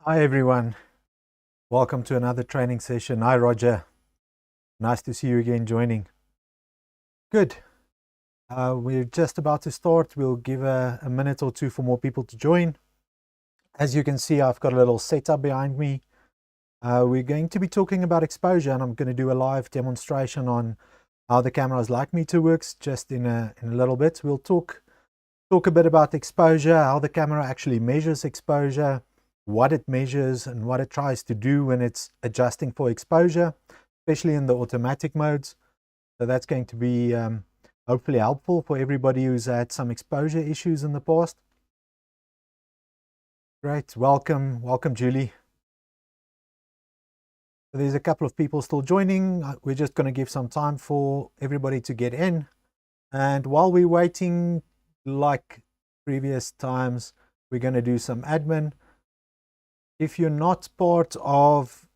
Hi everyone, welcome to another training session. Hi Roger, nice to see you again joining. Good, we're just about to start. We'll give a minute or two for more people to join. As you can see, I've got a little setup behind me. We're going to be talking about exposure, and I'm going to do a live demonstration on how the camera's light meter works just in a little bit. We'll talk a bit about exposure, how the camera actually measures exposure, what it measures and what it tries to do when it's adjusting for exposure, especially in the automatic modes. So that's going to be hopefully helpful for everybody who's had some exposure issues in the past. Great, welcome Julie. So there's a couple of people still joining. We're just going to give some time for everybody to get in. And while we're waiting, like previous times, we're going to do some admin. If you're not part of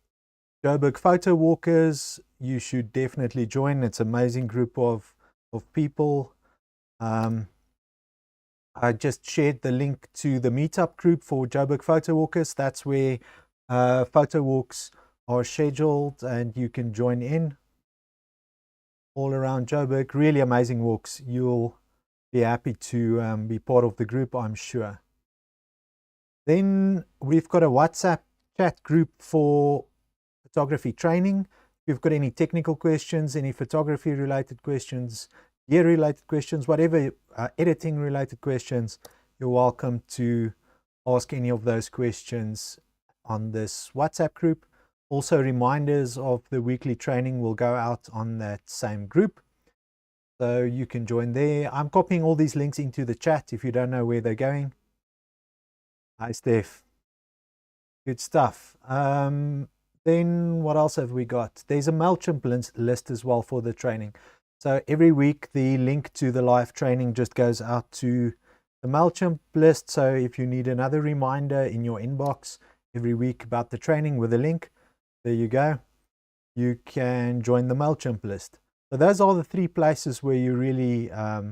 Joburg Photowalkers, you should definitely join. It's an amazing group of people. I just shared the link to the meetup group for Joburg Photowalkers. That's where photo walks are scheduled and you can join in all around Joburg. Really amazing walks. You'll be happy to be part of the group, I'm sure. Then we've got a WhatsApp chat group for photography training. If you've got any technical questions, any photography related questions, gear related questions, whatever editing related questions, you're welcome to ask any of those questions on this WhatsApp group. Also, reminders of the weekly training will go out on that same group, so you can join there. I'm copying all these links into the chat if you don't know where they're going. Hi Steph, good stuff. Then what else have we got? There's a MailChimp list as well for the training. So every week the link to the live training just goes out to the MailChimp list. So if you need another reminder in your inbox every week about the training with a link, there you go. You can join the MailChimp list. So those are the three places where you really, I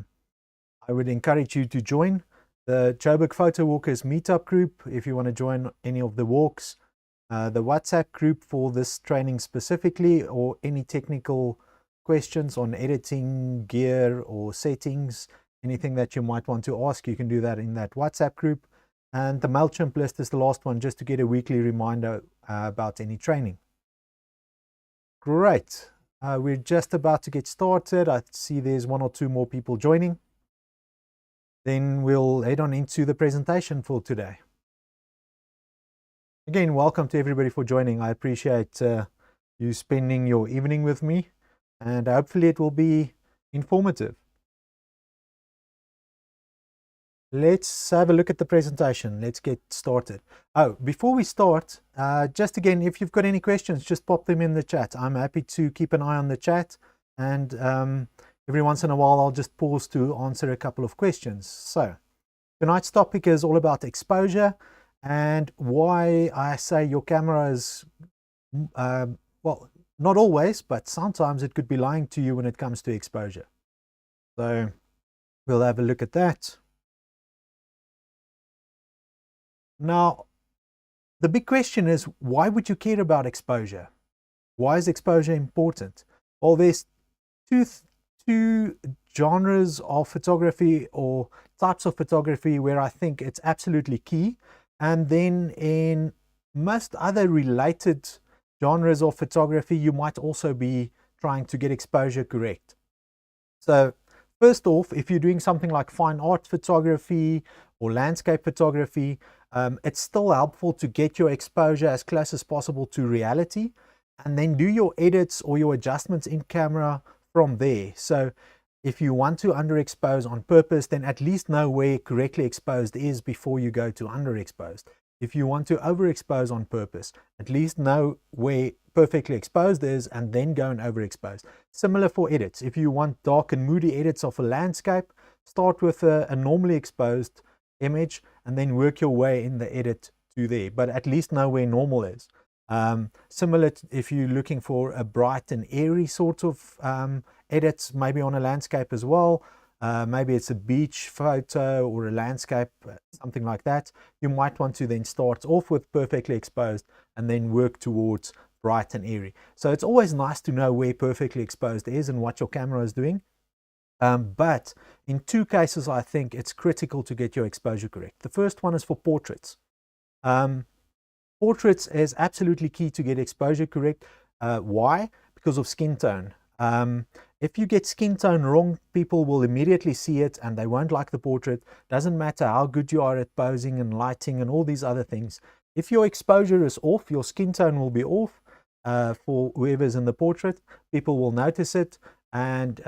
would encourage you to join. The Joburg Photowalkers meetup group, if you want to join any of the walks, the WhatsApp group for this training specifically, or any technical questions on editing, gear, or settings, anything that you might want to ask, you can do that in that WhatsApp group. And the MailChimp list is the last one, just to get a weekly reminder about any training. Great. We're just about to get started. I see there's one or two more people joining. Then we'll head on into the presentation for today. Again, welcome to everybody for joining. I appreciate you spending your evening with me, and hopefully it will be informative. Let's have a look at the presentation. Let's get started. Oh, before we start, just again, if you've got any questions, just pop them in the chat. I'm happy to keep an eye on the chat, and every once in a while, I'll just pause to answer a couple of questions. So tonight's topic is all about exposure and why I say your camera is, well, not always, but sometimes it could be lying to you when it comes to exposure. So we'll have a look at that. Now, the big question is, why would you care about exposure? Why is exposure important? Well, there's two genres of photography or types of photography where I think it's absolutely key. And then in most other related genres of photography, you might also be trying to get exposure correct. So first off, if you're doing something like fine art photography or landscape photography, it's still helpful to get your exposure as close as possible to reality, and then do your edits or your adjustments in camera from there. So if you want to underexpose on purpose, then at least know where correctly exposed is before you go to underexposed. If you want to overexpose on purpose, at least know where perfectly exposed is and then go and overexpose. Similar for edits. If you want dark and moody edits of a landscape, start with a normally exposed image and then work your way in the edit to there, but at least know where normal is. Similar if you're looking for a bright and airy sort of edits, maybe on a landscape as well, maybe it's a beach photo or a landscape, something like that, you might want to then start off with perfectly exposed and then work towards bright and airy. So it's always nice to know where perfectly exposed is and what your camera is doing. But in two cases, I think it's critical to get your exposure correct. The first one is for portraits. Portraits is absolutely key to get exposure correct. Why? Because of skin tone. If you get skin tone wrong, people will immediately see it and they won't like the portrait. Doesn't matter how good you are at posing and lighting and all these other things. If your exposure is off, your skin tone will be off for whoever's in the portrait. People will notice it, and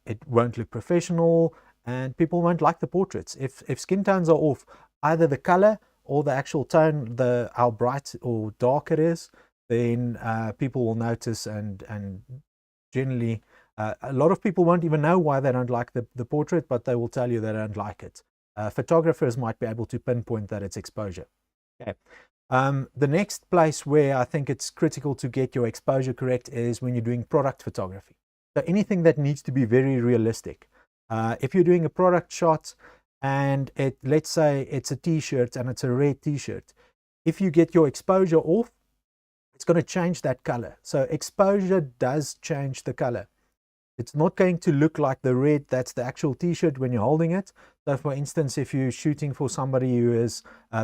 it won't look professional, and people won't like the portraits. If skin tones are off, either the color or the actual tone, how bright or dark it is, then people will notice, and generally a lot of people won't even know why they don't like the portrait, but they will tell you they don't like it. Photographers might be able to pinpoint that it's exposure. Okay. The next place where I think it's critical to get your exposure correct is when you're doing product photography. So anything that needs to be very realistic. If you're doing a product shot and let's say it's a t-shirt and it's a red t-shirt, if you get your exposure off, it's going to change that color. So exposure does change the color. It's not going to look like the red that's the actual t-shirt when you're holding it. So for instance, if you're shooting for somebody who is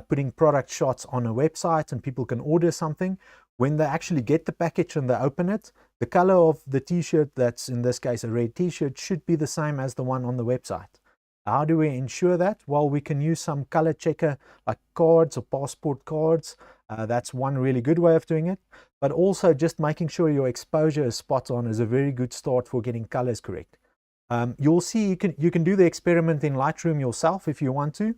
putting product shots on a website and people can order something, when they actually get the package and they open it, the color of the t-shirt, that's in this case a red t-shirt, should be the same as the one on the website. How do we ensure that? Well, we can use some color checker like cards or passport cards. That's one really good way of doing it. But also just making sure your exposure is spot on is a very good start for getting colors correct. You'll see you can do the experiment in Lightroom yourself if you want to.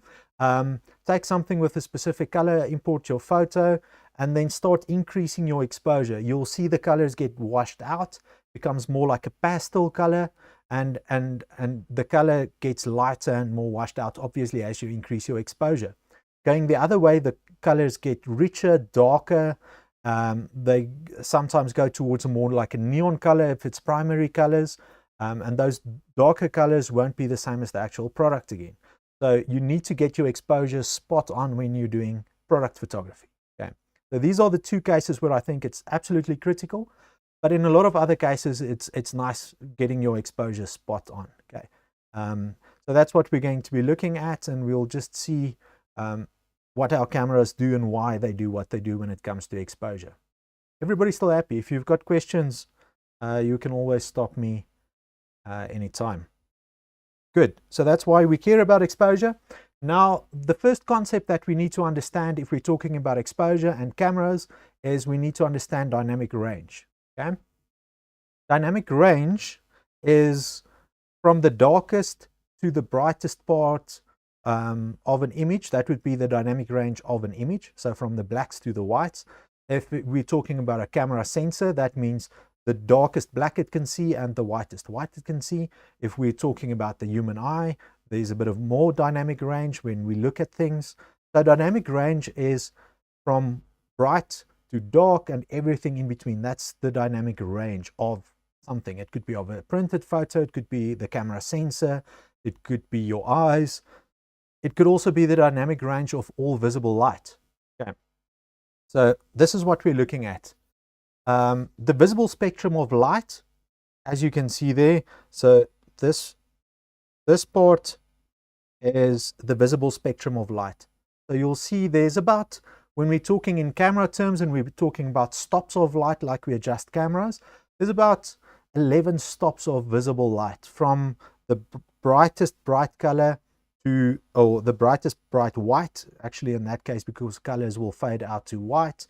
Take something with a specific color, import your photo, and then start increasing your exposure. You'll see the colors get washed out, becomes more like a pastel color, and the color gets lighter and more washed out, obviously, as you increase your exposure. Going the other way, the colors get richer, darker. They sometimes go towards a more like a neon color if it's primary colors, and those darker colors won't be the same as the actual product again. So you need to get your exposure spot on when you're doing product photography. Okay, so these are the two cases where I think it's absolutely critical, but in a lot of other cases it's nice getting your exposure spot on. Okay, so that's what we're going to be looking at, and we'll just see what our cameras do and why they do what they do when it comes to exposure. Everybody's still happy? If you've got questions, you can always stop me anytime. Good. So that's why we care about exposure. Now, the first concept that we need to understand if we're talking about exposure and cameras is we need to understand dynamic range. Okay? Dynamic range is from the darkest to the brightest part of an image. That would be the dynamic range of an image. So from the blacks to the whites. If we're talking about a camera sensor, that means the darkest black it can see and the whitest white it can see. If we're talking about the human eye, there's a bit of more dynamic range when we look at things. So dynamic range is from bright to dark and everything in between. That's the dynamic range of something. It could be of a printed photo, it could be the camera sensor, it could be your eyes. It could also be the dynamic range of all visible light. Okay. So this is what we're looking at. The visible spectrum of light, as you can see there. So this part is the visible spectrum of light. So you'll see there's about, when we're talking in camera terms and we're talking about stops of light like we adjust cameras, there's about 11 stops of visible light from the brightest bright color to, the brightest bright white, actually in that case, because colors will fade out to white,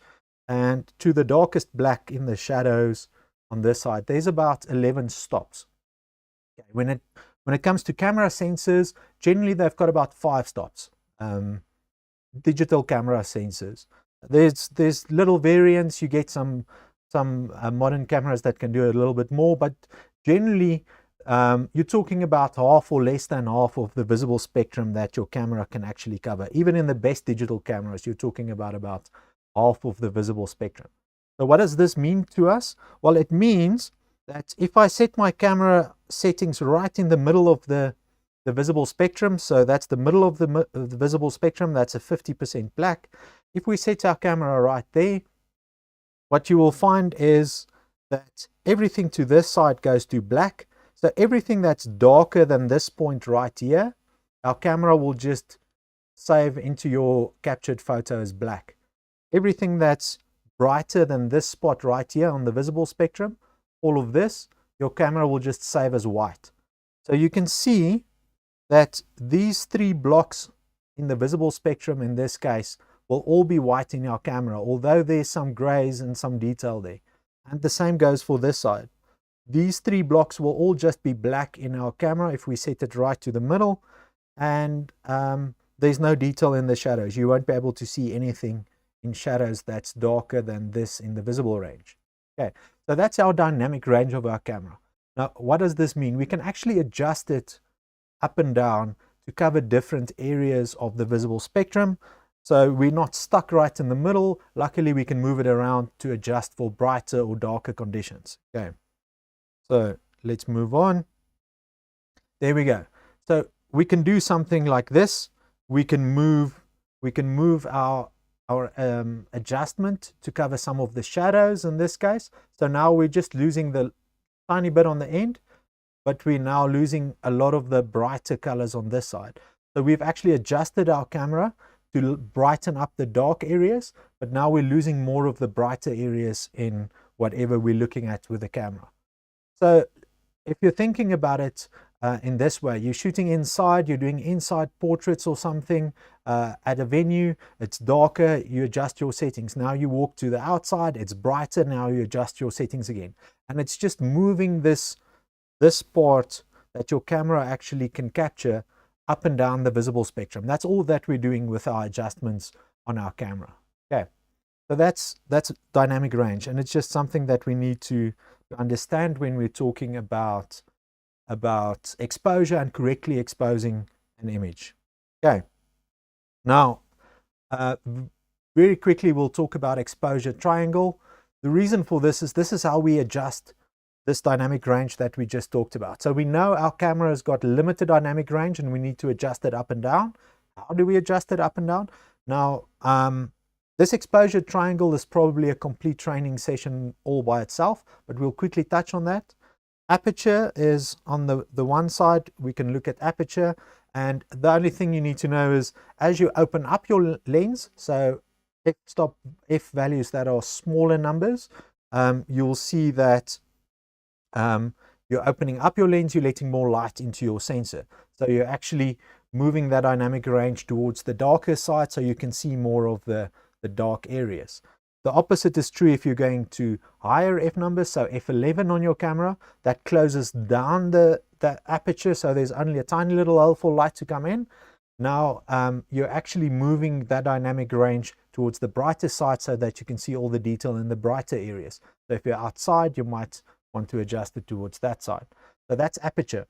and to the darkest black in the shadows on this side. There's about 11 stops. Okay. When it comes to camera sensors, generally they've got about 5 stops. Digital camera sensors. There's little variants. You get some modern cameras that can do a little bit more, but generally you're talking about half or less than half of the visible spectrum that your camera can actually cover. Even in the best digital cameras, you're talking about half of the visible spectrum. So what does this mean to us? Well, it means that if I set my camera settings right in the middle of the the visible spectrum. So that's the middle of the visible spectrum. That's a 50% black. If we set our camera right there, what you will find is that everything to this side goes to black. So everything that's darker than this point right here, our camera will just save into your captured photo as black. Everything that's brighter than this spot right here on the visible spectrum, all of this, your camera will just save as white. So you can see that these three blocks in the visible spectrum in this case will all be white in our camera, although there's some grays and some detail there. And the same goes for this side. These three blocks will all just be black in our camera if we set it right to the middle, and there's no detail in the shadows. You won't be able to see anything in shadows that's darker than this in the visible range. Okay, so that's our dynamic range of our camera. Now, what does this mean? We can actually adjust it up and down to cover different areas of the visible spectrum. So we're not stuck right in the middle. Luckily, we can move it around to adjust for brighter or darker conditions. Okay, so let's move on. There we go. So we can do something like this. We can move our adjustment to cover some of the shadows in this case. So now we're just losing the tiny bit on the end, but we're now losing a lot of the brighter colors on this side. So we've actually adjusted our camera to brighten up the dark areas, but now we're losing more of the brighter areas in whatever we're looking at with the camera. So if you're thinking about it in this way, you're shooting inside, you're doing inside portraits or something at a venue, it's darker, you adjust your settings. Now you walk to the outside, it's brighter, now you adjust your settings again. And it's just moving this part that your camera actually can capture up and down the visible spectrum. That's all that we're doing with our adjustments on our camera. Okay, so that's dynamic range, and it's just something that we need to understand when we're talking about exposure and correctly exposing an image. Okay, now very quickly we'll talk about exposure triangle. The reason for this is how we adjust this dynamic range that we just talked about. So we know our camera has got limited dynamic range and we need to adjust it up and down. How do we adjust it up and down? Now, this exposure triangle is probably a complete training session all by itself, but we'll quickly touch on that. Aperture is on the one side. We can look at aperture, and the only thing you need to know is as you open up your lens, so f values that are smaller numbers, you'll see that you're opening up your lens, you're letting more light into your sensor. So you're actually moving that dynamic range towards the darker side so you can see more of the dark areas. The opposite is true if you're going to higher f numbers, so f11 on your camera, that closes down the aperture, so there's only a tiny little hole for light to come in. Now you're actually moving that dynamic range towards the brighter side so that you can see all the detail in the brighter areas. So if you're outside, you might want to adjust it towards that side. So that's aperture.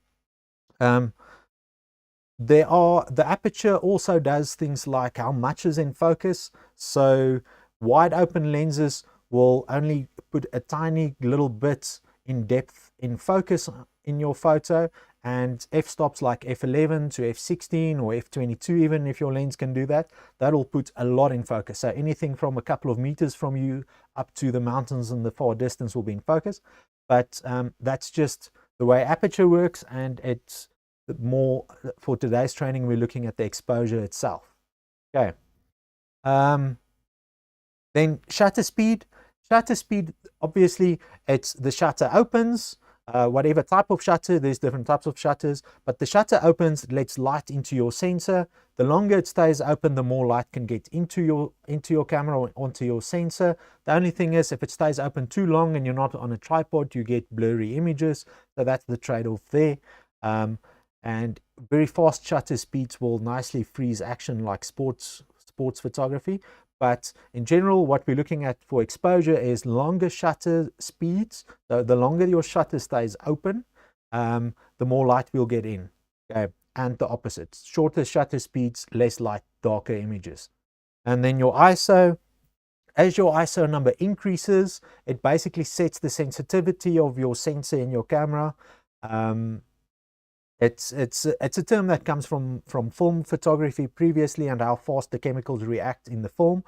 The aperture also does things like how much is in focus. So wide open lenses will only put a tiny little bit in depth in focus in your photo, and f-stops like f11 to f16 or f22, even if your lens can do that, that'll put a lot in focus. So anything from a couple of meters from you up to the mountains in the far distance will be in focus. But that's just the way aperture works, and it's more for today's training we're looking at the exposure itself. Okay, then shutter speed. Shutter speed, obviously it's the shutter opens, whatever type of shutter, there's different types of shutters, but the shutter opens, it lets light into your sensor. The longer it stays open, the more light can get into your camera or onto your sensor. The only thing is, if it stays open too long and you're not on a tripod, you get blurry images. So that's the trade-off there. And very fast shutter speeds will nicely freeze action like sports photography. But in general, what we're looking at for exposure is longer shutter speeds. So the longer your shutter stays open, the more light we'll get in. Okay, and the opposite. Shorter shutter speeds, less light, darker images. And then your ISO. As your ISO number increases, it basically sets the sensitivity of your sensor in your camera. It's a term that comes from film photography previously, and how fast the chemicals react in the film.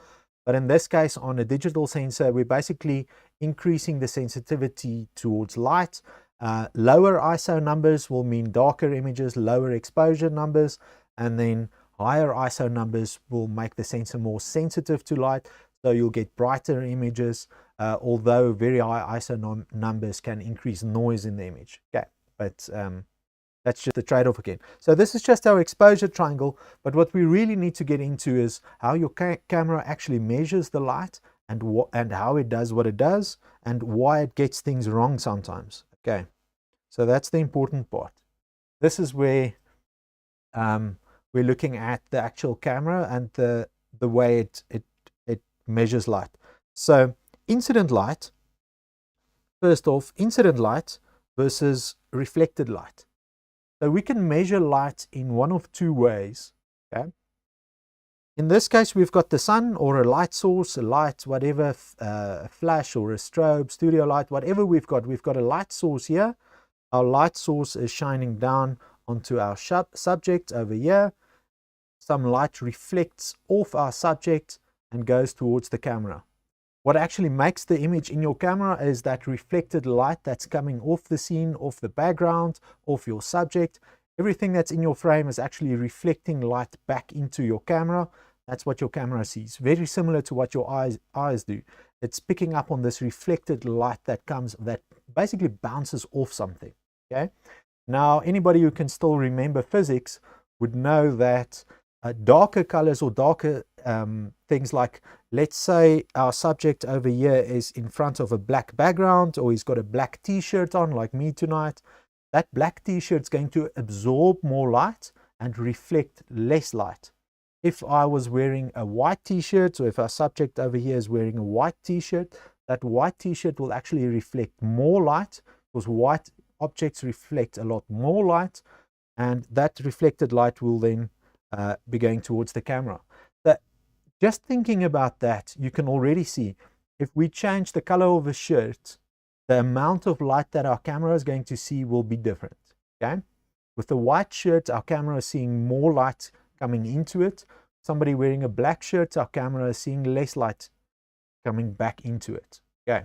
But in this case, on a digital sensor, we're basically increasing the sensitivity towards light. Lower ISO numbers will mean darker images, lower exposure numbers, and then higher ISO numbers will make the sensor more sensitive to light, so you'll get brighter images, although very high ISO numbers can increase noise in the image. Okay, but that's just the trade-off again. So this is just our exposure triangle, but what we really need to get into is how your camera actually measures the light, and how it does what it does, and why it gets things wrong sometimes. Okay, so that's the important part. This is where we're looking at the actual camera and the way it measures light. So incident light, first off, incident light versus reflected light. So we can measure light in one of two ways. Okay. In this case, we've got the sun or a light source, a light, whatever, a flash or a strobe, studio light, whatever we've got. We've got a light source here. Our light source is shining down onto our subject over here. Some light reflects off our subject and goes towards the camera. What actually makes the image in your camera is that reflected light that's coming off the scene, off the background, off your subject. Everything that's in your frame is actually reflecting light back into your camera. That's what your camera sees. Very similar to what your eyes do. It's picking up on this reflected light that basically bounces off something. Okay. Now, anybody who can still remember physics would know that darker colors or darker things, like, let's say our subject over here is in front of a black background, or he's got a black t-shirt on like me tonight. That black t-shirt is going to absorb more light and reflect less light. If I was wearing a white t-shirt, or if our subject over here is wearing a white t-shirt, that white t-shirt will actually reflect more light, because white objects reflect a lot more light, and that reflected light will then be going towards the camera. So just thinking about that, you can already see, if we change the color of a shirt, the amount of light that our camera is going to see will be different. Okay, with the white shirt, our camera is seeing more light coming into it. Somebody wearing a black shirt, our camera is seeing less light coming back into it. Okay,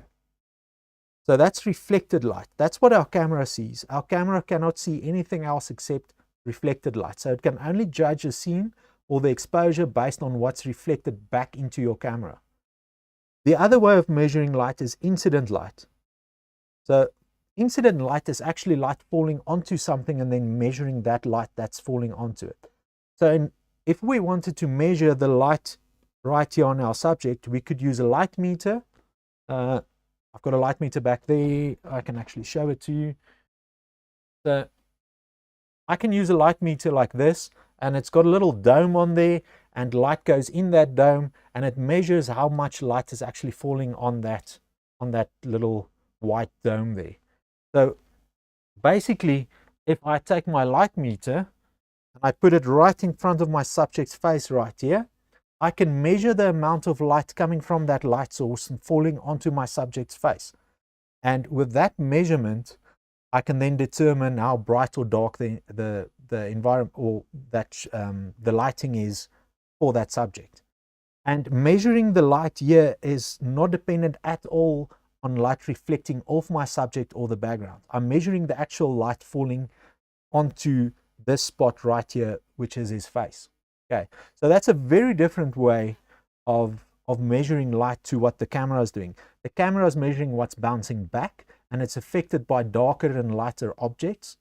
so that's reflected light. That's what our camera sees. Our camera cannot see anything else except reflected light. So it can only judge a scene or the exposure based on what's reflected back into your camera. The other way of measuring light is incident light. So incident light is actually light falling onto something and then measuring that light that's falling onto it. So if we wanted to measure the light right here on our subject, we could use a light meter. I've got a light meter back there. I can actually show it to you. So I can use a light meter like this, and it's got a little dome on there, and light goes in that dome, and it measures how much light is actually falling on that little white dome there. So basically, if I take my light meter and I put it right in front of my subject's face right here, I can measure the amount of light coming from that light source and falling onto my subject's face. And with that measurement, I can then determine how bright or dark the environment, or that the lighting is for that subject. And measuring the light here is not dependent at all on light reflecting off my subject or the background. I'm measuring the actual light falling onto this spot right here, which is his face. Okay, so that's a very different way of measuring light to what the camera is doing. The camera is measuring what's bouncing back, and it's affected by darker and lighter objects.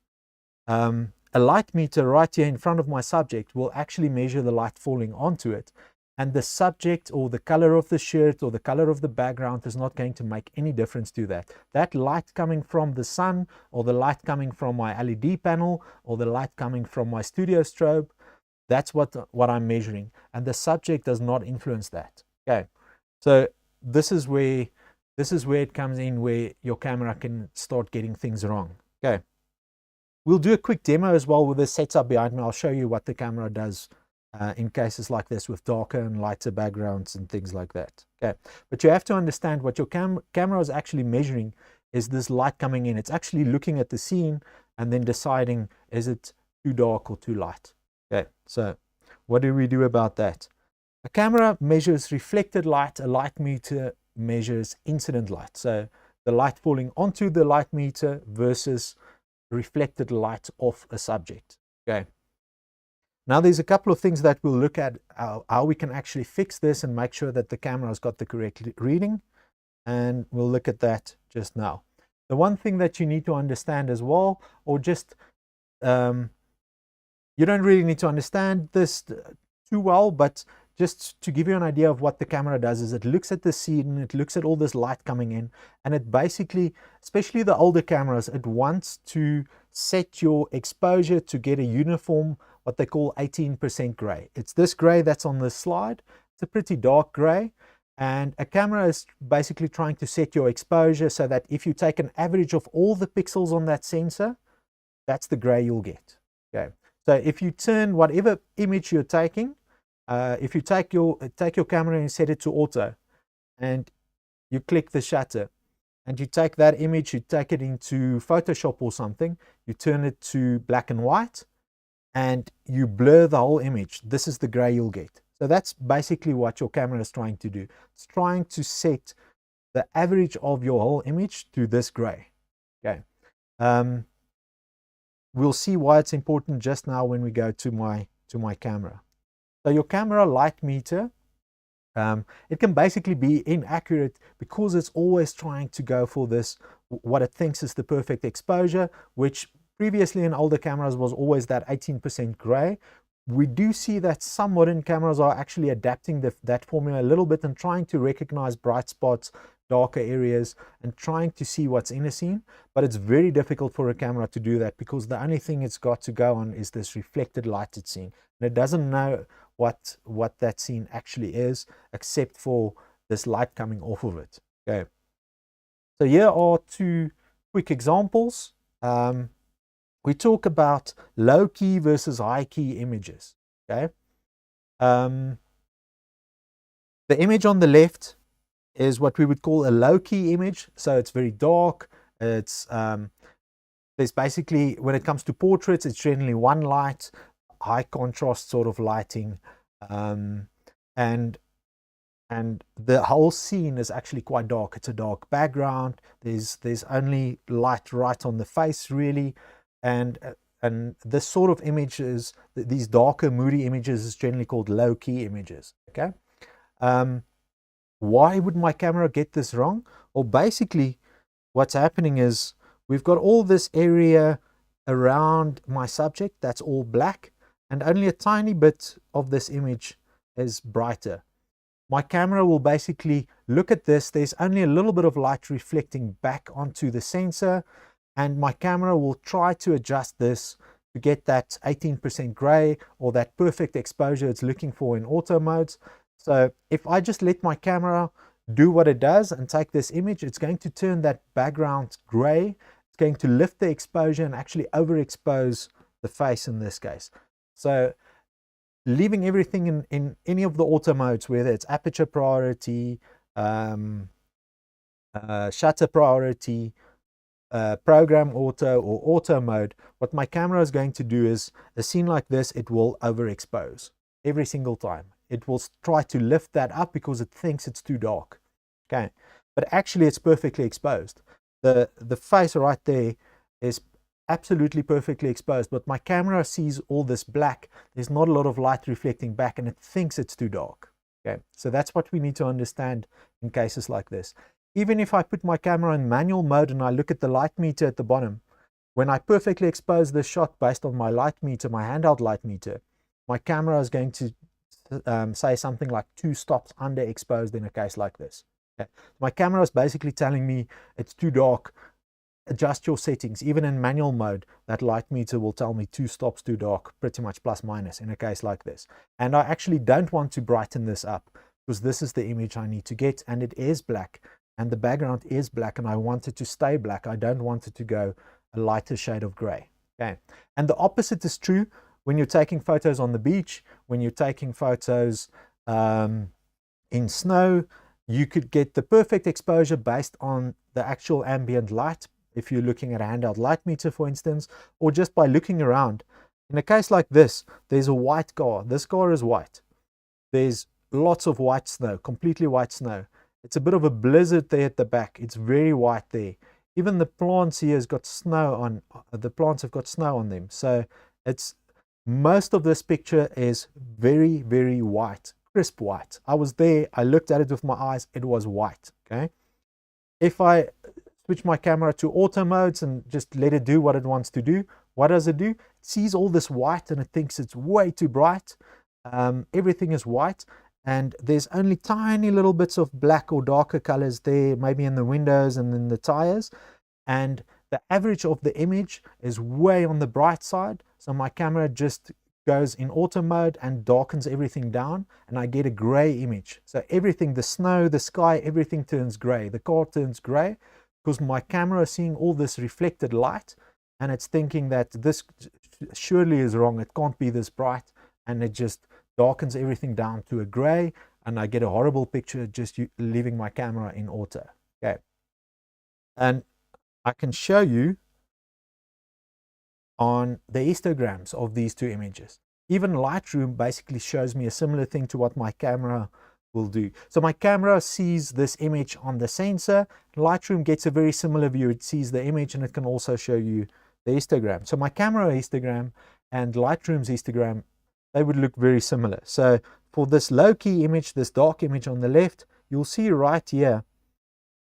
A light meter right here in front of my subject will actually measure the light falling onto it, and the subject or the color of the shirt or the color of the background is not going to make any difference to that. That light coming from the sun, or the light coming from my LED panel, or the light coming from my studio strobe, that's what I'm measuring, and the subject does not influence that. Okay, so this is where it comes in, where your camera can start getting things wrong. Okay, we'll do a quick demo as well with the setup behind me. I'll show you what the camera does in cases like this with darker and lighter backgrounds and things like that. Okay, but you have to understand what your camera is actually measuring is this light coming in. It's actually looking at the scene and then deciding, is it too dark or too light. Okay, so what do we do about that? A camera measures reflected light, a light meter measures incident light. So the light falling onto the light meter versus reflected light off a subject. Okay. Now there's a couple of things that we'll look at how we can actually fix this and make sure that the camera's got the correct reading. And we'll look at that just now. The one thing that you need to understand as well, or just, you don't really need to understand this too well, but just to give you an idea of what the camera does is it looks at the scene, it looks at all this light coming in, and it basically, especially the older cameras, it wants to set your exposure to get a uniform, what they call 18% gray. It's this gray that's on this slide. It's a pretty dark gray. And a camera is basically trying to set your exposure so that if you take an average of all the pixels on that sensor, that's the gray you'll get. Okay. So if you turn whatever image you're taking, if you take your camera and set it to auto, and you click the shutter, and you take that image, you take it into Photoshop or something, you turn it to black and white, and you blur the whole image, this is the gray you'll get. So that's basically what your camera is trying to do. It's trying to set the average of your whole image to this gray. Okay. We'll see why it's important just now when we go to my camera. So your camera light meter, it can basically be inaccurate because it's always trying to go for this, what it thinks is the perfect exposure, which previously in older cameras was always that 18% gray. We do see that some modern cameras are actually adapting that formula a little bit and trying to recognize bright spots, darker areas, and trying to see what's in a scene. But it's very difficult for a camera to do that because the only thing it's got to go on is this reflected light it's seeing. And it doesn't know what that scene actually is, except for this light coming off of it. Okay. So here are two quick examples. We talk about low key versus high key images. Okay. The image on the left is what we would call a low key image. So it's very dark. It's there's basically, when it comes to portraits, it's generally one light, high contrast sort of lighting, and the whole scene is actually quite dark. It's a dark background. There's only light right on the face really. And this sort of images, these darker, moody images, is generally called low-key images. Okay. Why would my camera get this wrong? Well, basically, what's happening is we've got all this area around my subject that's all black, and only a tiny bit of this image is brighter. My camera will basically look at this. There's only a little bit of light reflecting back onto the sensor, and my camera will try to adjust this to get that 18% gray or that perfect exposure it's looking for in auto modes. So if I just let my camera do what it does and take this image, it's going to turn that background gray. It's going to lift the exposure and actually overexpose the face in this case. So leaving everything in any of the auto modes, whether it's aperture priority, shutter priority, program auto or auto mode, what my camera is going to do is, a scene like this, it will overexpose every single time. It will try to lift that up because it thinks it's too dark. Okay, but actually it's perfectly exposed. The face right there is absolutely perfectly exposed, but my camera sees all this black. There's not a lot of light reflecting back and it thinks it's too dark. Okay, so that's what we need to understand in cases like this. Even if I put my camera in manual mode and I look at the light meter at the bottom, when I perfectly expose this shot based on my light meter, my handheld light meter, my camera is going to say something like 2 stops underexposed in a case like this. Okay. My camera is basically telling me it's too dark. Adjust your settings. Even in manual mode, that light meter will tell me 2 stops too dark, pretty much plus minus in a case like this. And I actually don't want to brighten this up because this is the image I need to get, and it is black. And the background is black, and I want it to stay black. I don't want it to go a lighter shade of gray. Okay. And the opposite is true when you're taking photos on the beach, when you're taking photos in snow. You could get the perfect exposure based on the actual ambient light, if you're looking at a handheld light meter, for instance, or just by looking around. In a case like this, there's a white car. This car is white. There's lots of white snow, completely white snow. It's a bit of a blizzard there at the back. It's very white there. Even the plants here has got snow on, the plants have got snow on them. So it's, most of this picture is very, very white, crisp white. I was there, I looked at it with my eyes, it was white, okay? If I switch my camera to auto modes and just let it do what it wants to do, what does it do? It sees all this white and it thinks it's way too bright. Everything is white, and there's only tiny little bits of black or darker colors there, maybe in the windows and in the tires, and the average of the image is way on the bright side. So my camera just goes in auto mode and darkens everything down, and I get a gray image. So everything, the snow, the sky, everything turns gray. The car turns gray because my camera is seeing all this reflected light, and it's thinking that this surely is wrong. It can't be this bright, and it just darkens everything down to a gray, and I get a horrible picture just leaving my camera in auto. Okay, and I can show you on the histograms of these two images. Even Lightroom basically shows me a similar thing to what my camera will do. So my camera sees this image on the sensor. Lightroom gets a very similar view. It sees the image and it can also show you the histogram. So my camera histogram and Lightroom's histogram, they would look very similar. So for this low key image, this dark image on the left, you'll see right here,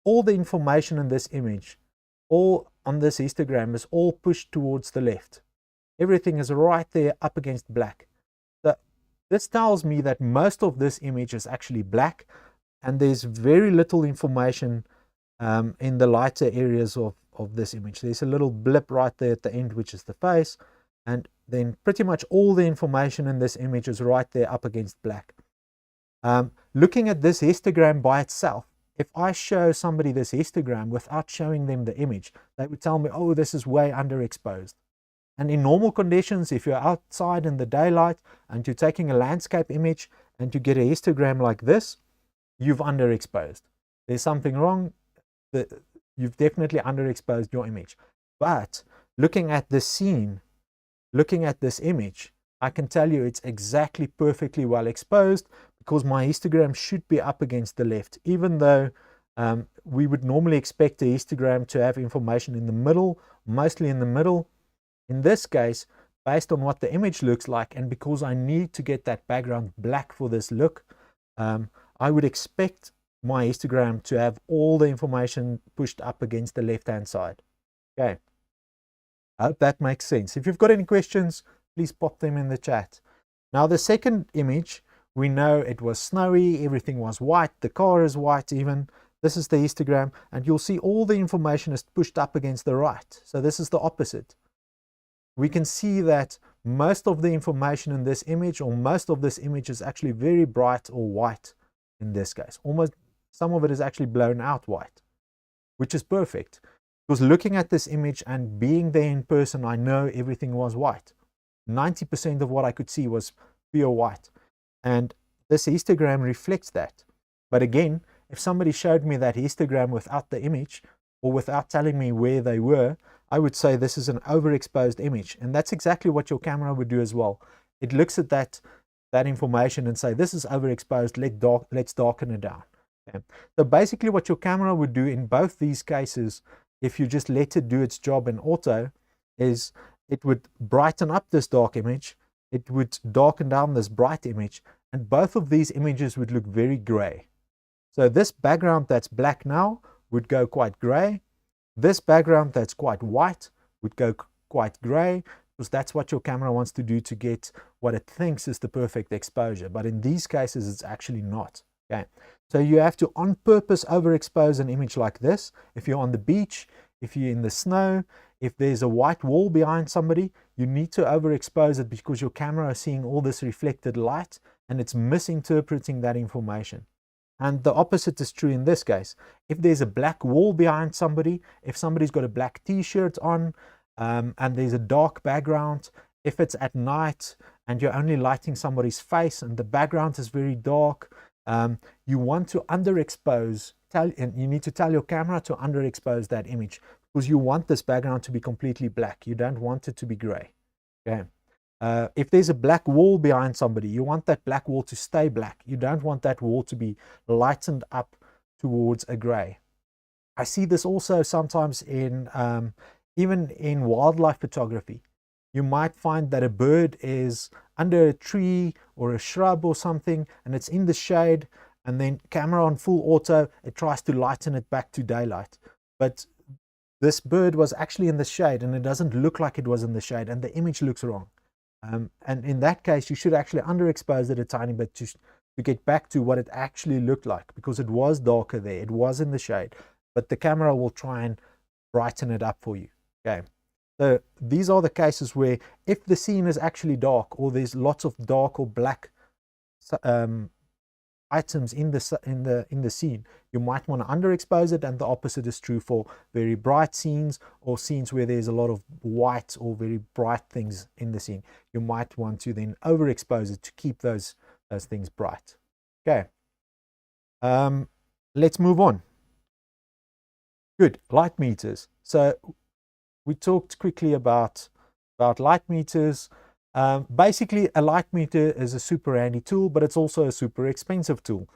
all the information in this image, all on this histogram, is all pushed towards the left. Everything is right there up against black. So this tells me that most of this image is actually black, and there's very little information in the lighter areas of this image. There's a little blip right there at the end, which is the face, and then pretty much all the information in this image is right there up against black. Looking at this histogram by itself, if I show somebody this histogram without showing them the image, they would tell me, oh, this is way underexposed. And in normal conditions, if you're outside in the daylight and you're taking a landscape image and you get a histogram like this, you've underexposed. There's something wrong. You've definitely underexposed your image. But looking at this scene, looking at this image, I can tell you it's exactly perfectly well exposed, because my histogram should be up against the left, even though we would normally expect a histogram to have information in the middle, mostly in the middle. In this case, based on what the image looks like, and because I need to get that background black for this look, I would expect my histogram to have all the information pushed up against the left-hand side. Okay, I hope that makes sense. If you've got any questions, please pop them in the chat. Now the second image, we know it was snowy, everything was white, the car is white even. This is the histogram, and you'll see all the information is pushed up against the right. So this is the opposite. We can see that most of the information in this image, or most of this image, is actually very bright or white in this case. Almost some of it is actually blown out white, which is perfect. Because looking at this image and being there in person, I know everything was white. 90% of what I could see was pure white. And this histogram reflects that. But again, if somebody showed me that histogram without the image, or without telling me where they were, I would say this is an overexposed image. And that's exactly what your camera would do as well. It looks at that information and say, this is overexposed, let's darken it down. Okay. So basically what your camera would do in both these cases, if you just let it do its job in auto, is it would brighten up this dark image, it would darken down this bright image, and both of these images would look very gray. So this background that's black now would go quite gray. This background that's quite white would go quite gray, because that's what your camera wants to do to get what it thinks is the perfect exposure. But in these cases, it's actually not. Okay, so you have to on purpose overexpose an image like this. If you're on the beach, if you're in the snow, if there's a white wall behind somebody, you need to overexpose it, because your camera is seeing all this reflected light and it's misinterpreting that information. And the opposite is true in this case. If there's a black wall behind somebody, if somebody's got a black t-shirt on, and there's a dark background, if it's at night and you're only lighting somebody's face and the background is very dark, you want to underexpose, and you need to tell your camera to underexpose that image, because you want this background to be completely black. You don't want it to be gray. Okay. If there's a black wall behind somebody, you want that black wall to stay black. You don't want that wall to be lightened up towards a gray. I see this also sometimes in even in wildlife photography. You might find that a bird is under a tree or a shrub or something, and it's in the shade, and then camera on full auto, it tries to lighten it back to daylight. But this bird was actually in the shade, and it doesn't look like it was in the shade, and the image looks wrong. And in that case, you should actually underexpose it a tiny bit to get back to what it actually looked like, because it was darker there, it was in the shade, but the camera will try and brighten it up for you. Okay, so these are the cases where if the scene is actually dark, or there's lots of dark or black items in the scene, you might want to underexpose it, and the opposite is true for very bright scenes or scenes where there's a lot of white or very bright things in the scene. You might want to then overexpose it to keep those things bright. Okay, let's move on. Good, light meters. So we talked quickly about light meters. Basically, a light meter is a super handy tool, but it's also a super expensive tool.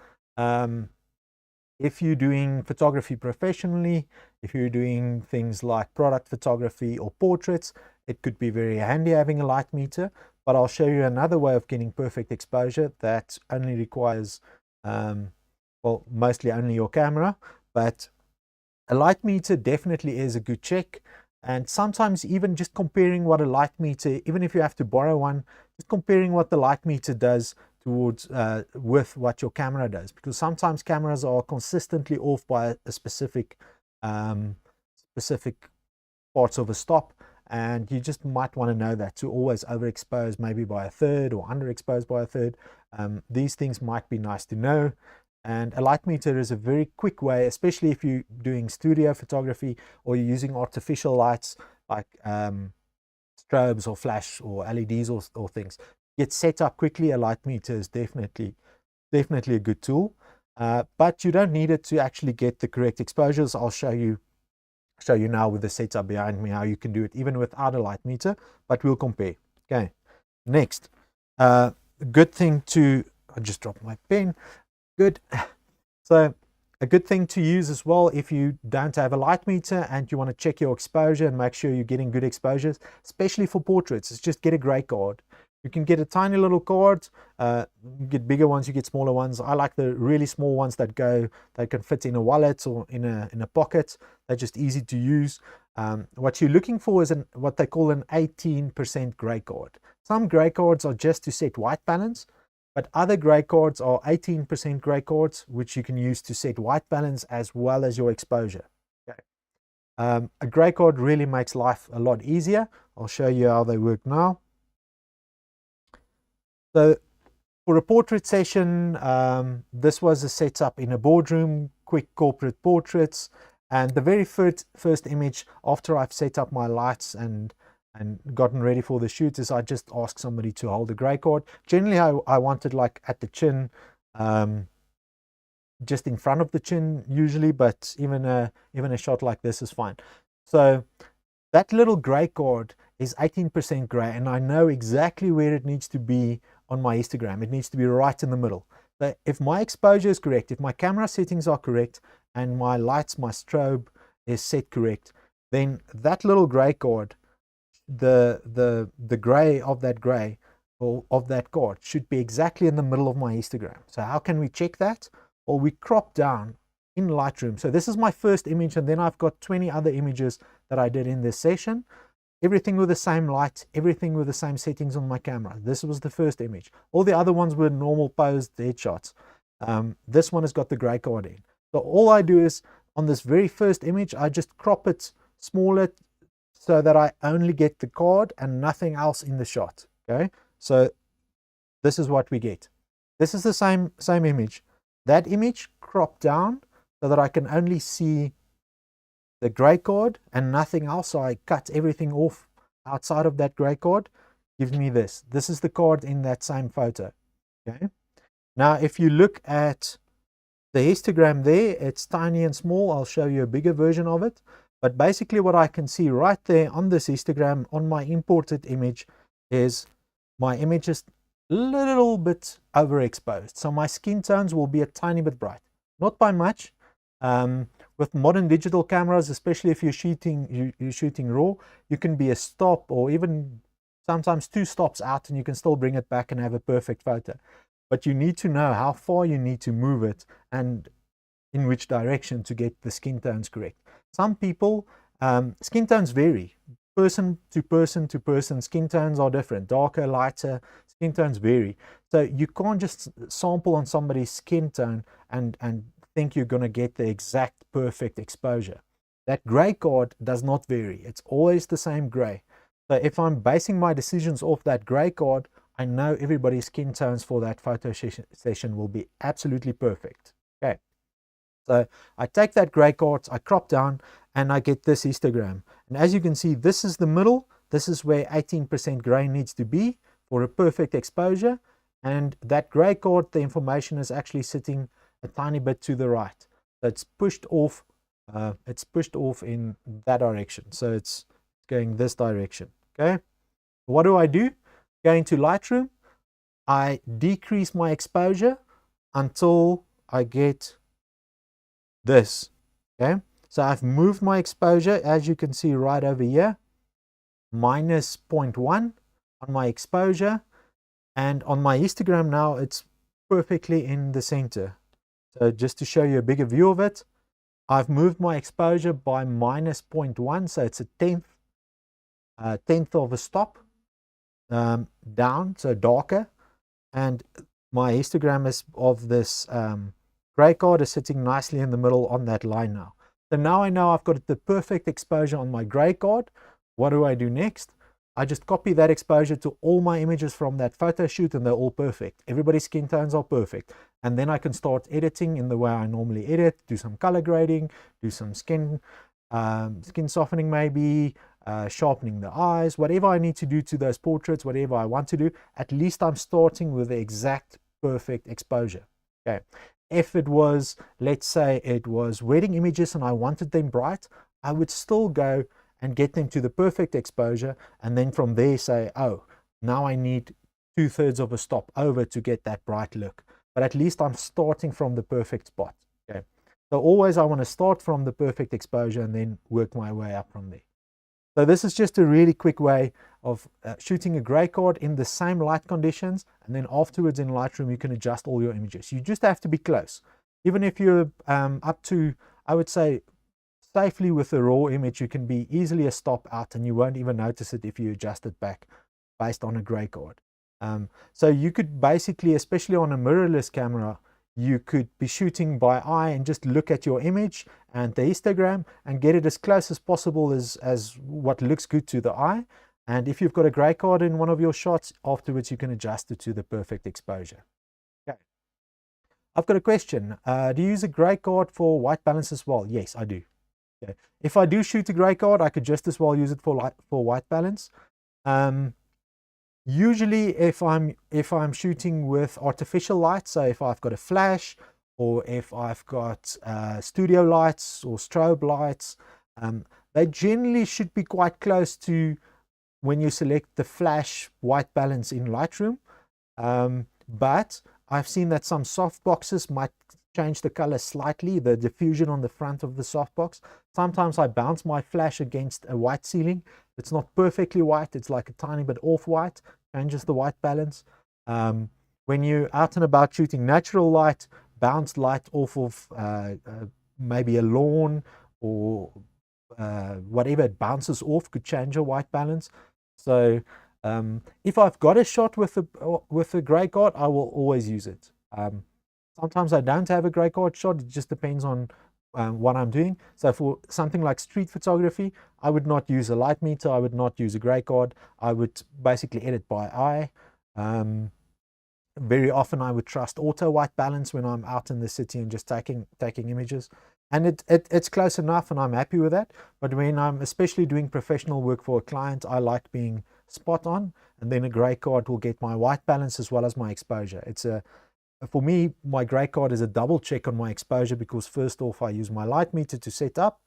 If you're doing photography professionally, if you're doing things like product photography or portraits, it could be very handy having a light meter. But I'll show you another way of getting perfect exposure that only requires, well, mostly only your camera. But a light meter definitely is a good check. And sometimes even just comparing what a light meter, even if you have to borrow one, just comparing what the light meter does towards with what your camera does, because sometimes cameras are consistently off by a specific parts of a stop, and you just might want to know that to always overexpose maybe by a third or underexpose by a third. These things might be nice to know. And a light meter is a very quick way, especially if you're doing studio photography or you're using artificial lights like strobes or flash or LEDs or things. Get set up quickly. A light meter is definitely a good tool, but you don't need it to actually get the correct exposures. I'll show you now with the setup behind me how you can do it even without a light meter, but we'll compare. Okay, next, good thing to, I just dropped my pen. Good. So a good thing to use as well if you don't have a light meter and you want to check your exposure and make sure you're getting good exposures, especially for portraits, is just get a gray card. You can get a tiny little card. You get bigger ones, you get smaller ones. I like the really small ones that can fit in a wallet or in a pocket. They're just easy to use. What you're looking for is what they call an 18% gray card. Some gray cards are just to set white balance, but other gray cards are 18% gray cards, which you can use to set white balance as well as your exposure. Okay. A gray card really makes life a lot easier. I'll show you how they work now. So for a portrait session, this was a setup in a boardroom, quick corporate portraits. And the very first image after I've set up my lights and gotten ready for the shoot is I just ask somebody to hold a gray card. Generally, I want it like at the chin, just in front of the chin usually, but even a shot like this is fine. So that little gray card is 18% gray, and I know exactly where it needs to be on my histogram. It needs to be right in the middle. So if my exposure is correct, if my camera settings are correct, and my lights, my strobe is set correct, then that little gray card, the gray of that gray or of that card should be exactly in the middle of my histogram. So how can we check that? Well, we crop down in Lightroom. So this is my first image, and then I've got 20 other images that I did in this session. Everything with the same light, everything with the same settings on my camera. This was the first image. All the other ones were normal posed headshots. This one has got the gray card in. So all I do is on this very first image, I just crop it smaller so that I only get the card and nothing else in the shot. Okay, so this is what we get. This is the same image. That image cropped down so that I can only see the gray card and nothing else. So I cut everything off outside of that gray card. Gives me this. This is the card in that same photo. Okay. Now, if you look at the histogram there, it's tiny and small. I'll show you a bigger version of it. But basically what I can see right there on this histogram on my imported image is my image is a little bit overexposed. So my skin tones will be a tiny bit bright, not by much. With modern digital cameras, especially if you're shooting raw, you can be a stop or even sometimes 2 stops out and you can still bring it back and have a perfect photo. But you need to know how far you need to move it and in which direction to get the skin tones correct. Some people, skin tones vary. Person to person to person, skin tones are different. Darker, lighter, skin tones vary. So you can't just sample on somebody's skin tone and think you're going to get the exact perfect exposure. That gray card does not vary. It's always the same gray. So if I'm basing my decisions off that gray card, I know everybody's skin tones for that photo session will be absolutely perfect. Okay. So I take that gray card, I crop down, and I get this histogram. And as you can see, this is the middle. This is where 18% gray needs to be for a perfect exposure. And that gray card, the information is actually sitting a tiny bit to the right. So it's pushed off. It's pushed off in that direction. So it's going this direction. Okay. What do? Go into Lightroom. I decrease my exposure until I get this. Okay. So I've moved my exposure, as you can see right over here, minus 0.1 on my exposure, and on my histogram now it's perfectly in the center. So just to show you a bigger view of it, I've moved my exposure by minus 0.1, so it's a tenth of a stop down, so darker, and my histogram is of this gray card is sitting nicely in the middle on that line now. So now I know I've got the perfect exposure on my gray card. What do I do next? I just copy that exposure to all my images from that photo shoot and they're all perfect. Everybody's skin tones are perfect. And then I can start editing in the way I normally edit, do some color grading, do some skin softening maybe, sharpening the eyes, whatever I need to do to those portraits, whatever I want to do. At least I'm starting with the exact perfect exposure. Okay. If it was, let's say it was wedding images and I wanted them bright, I would still go and get them to the perfect exposure and then from there say, oh, now I need 2/3 of a stop over to get that bright look. But at least I'm starting from the perfect spot. Okay. So always I want to start from the perfect exposure and then work my way up from there. So this is just a really quick way of shooting a gray card in the same light conditions, and then afterwards in Lightroom you can adjust all your images. You just have to be close. Even if you're up to, I would say, safely with a raw image, you can be easily a stop out and you won't even notice it if you adjust it back based on a gray card. So you could basically, especially on a mirrorless camera, you could be shooting by eye and just look at your image and the histogram and get it as close as possible as what looks good to the eye. And if you've got a gray card in one of your shots, afterwards you can adjust it to the perfect exposure. Okay. I've got a question. Do you use a gray card for white balance as well? Yes, I do. Okay. If I do shoot a gray card, I could just as well use it for white balance. Usually if I'm shooting with artificial light, so if I've got a flash or if I've got studio lights or strobe lights, they generally should be quite close to when you select the flash white balance in Lightroom. But I've seen that some softboxes might change the color slightly, the diffusion on the front of the softbox. Sometimes I bounce my flash against a white ceiling. It's not perfectly white, it's like a tiny bit off-white, changes the white balance. When you're out and about shooting natural light, bounced light off of maybe a lawn or whatever it bounces off could change your white balance. So if I've got a shot with a gray card, I will always use it. Sometimes I don't have a gray card shot, it just depends on what I'm doing. So for something like street photography, I would not use a light meter, I would not use a gray card, I would basically edit by eye. Very often I would trust auto white balance when I'm out in the city and just taking images, and it's close enough and I'm happy with that. But when I'm especially doing professional work for a client, I like being spot on, and then a gray card will get my white balance as well as my exposure. For me, my gray card is a double check on my exposure, because first off I use my light meter to set up,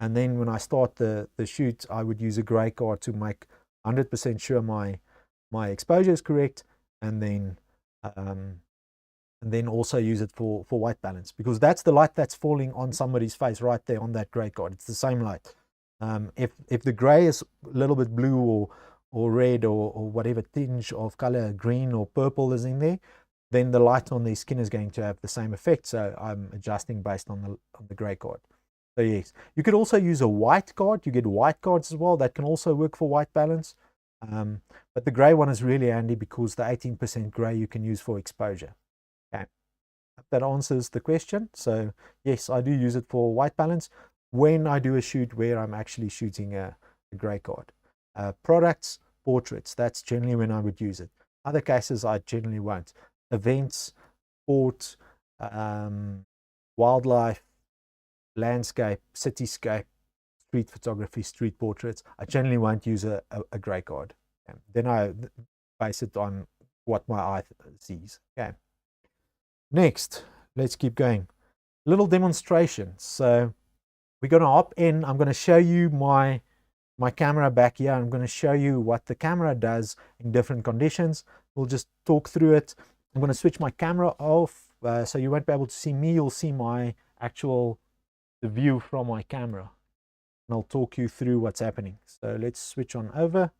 and then when I start the shoot I would use a gray card to make 100% sure my my exposure is correct, and then also use it for white balance, because that's the light that's falling on somebody's face right there on that gray card. It's the same light. If the gray is a little bit blue or red or whatever tinge of color, green or purple is in there, then the light on their skin is going to have the same effect. So I'm adjusting based on the gray card. So yes, you could also use a white card. You get white cards as well that can also work for white balance. But the gray one is really handy because the 18% gray you can use for exposure. Okay, that answers the question. So yes, I do use it for white balance when I do a shoot where I'm actually shooting a gray card. Products, portraits, that's generally when I would use it. Other cases I generally won't. Events, sport, wildlife, landscape, cityscape, street photography, street portraits, I generally won't use a gray card. Okay. Then I base it on what my eye sees. Okay. Next, let's keep going. Little demonstration. So we're going to hop in. I'm going to show you my camera back here. I'm going to show you what the camera does in different conditions. We'll just talk through it. I'm going to switch my camera off, so you won't be able to see me. You'll see my actual the view from my camera, and I'll talk you through what's happening. So let's switch on over.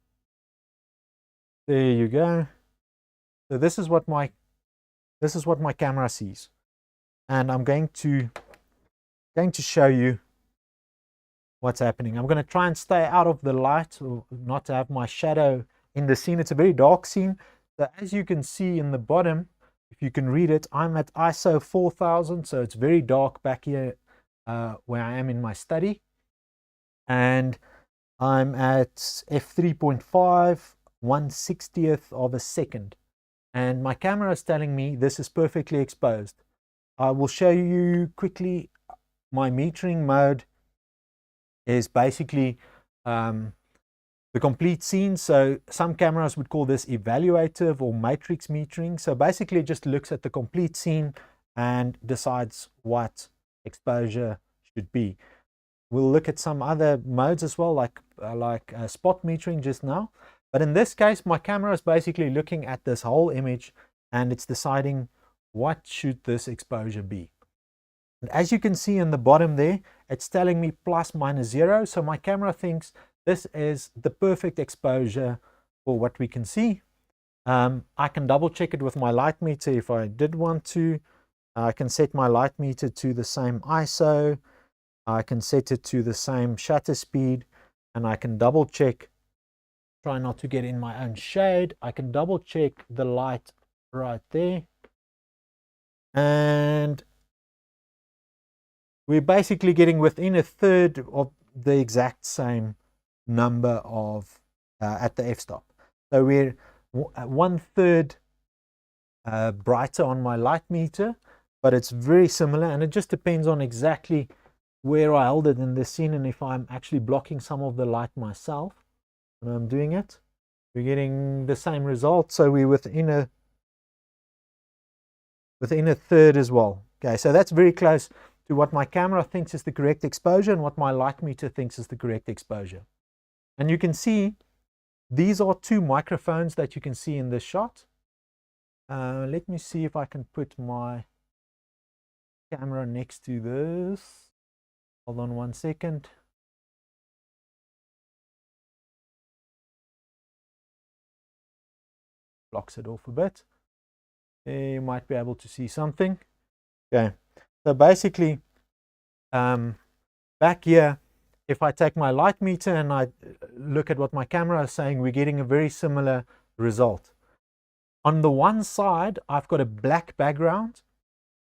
There you go. So this is what my camera sees, and I'm going to show you what's happening. I'm going to try and stay out of the light, or not to have my shadow in the scene. It's a very dark scene. So as you can see in the bottom, if you can read it, I'm at ISO 4000, so it's very dark back here where I am in my study, and I'm at f3.5, 1/60th of a second, and my camera is telling me this is perfectly exposed. I will show you quickly. My metering mode is basically the complete scene. So some cameras would call this evaluative or matrix metering. So basically it just looks at the complete scene and decides what exposure should be. We'll look at some other modes as well, like spot metering just now. But in this case, my camera is basically looking at this whole image and it's deciding what should this exposure be. And as you can see in the bottom there, it's telling me ±0. So my camera thinks this is the perfect exposure for what we can see. I can double check it with my light meter if I did want to. I can set my light meter to the same ISO. I can set it to the same shutter speed, and I can double check, try not to get in my own shade. I can double check the light right there. And we're basically getting within a third of the exact same number of at the f-stop. So we're 1/3 brighter on my light meter, but it's very similar, and it just depends on exactly where I held it in the scene and if I'm actually blocking some of the light myself when I'm doing it. We're getting the same result, so we're within a third as well. Okay, so that's very close to what my camera thinks is the correct exposure and what my light meter thinks is the correct exposure. And you can see these are two microphones that you can see in this shot. Let me see if I can put my camera next to this. Hold on 1 second. Blocks it off a bit. There you might be able to see something. Okay, so basically back here, if I take my light meter and I look at what my camera is saying, we're getting a very similar result. On the one side, I've got a black background.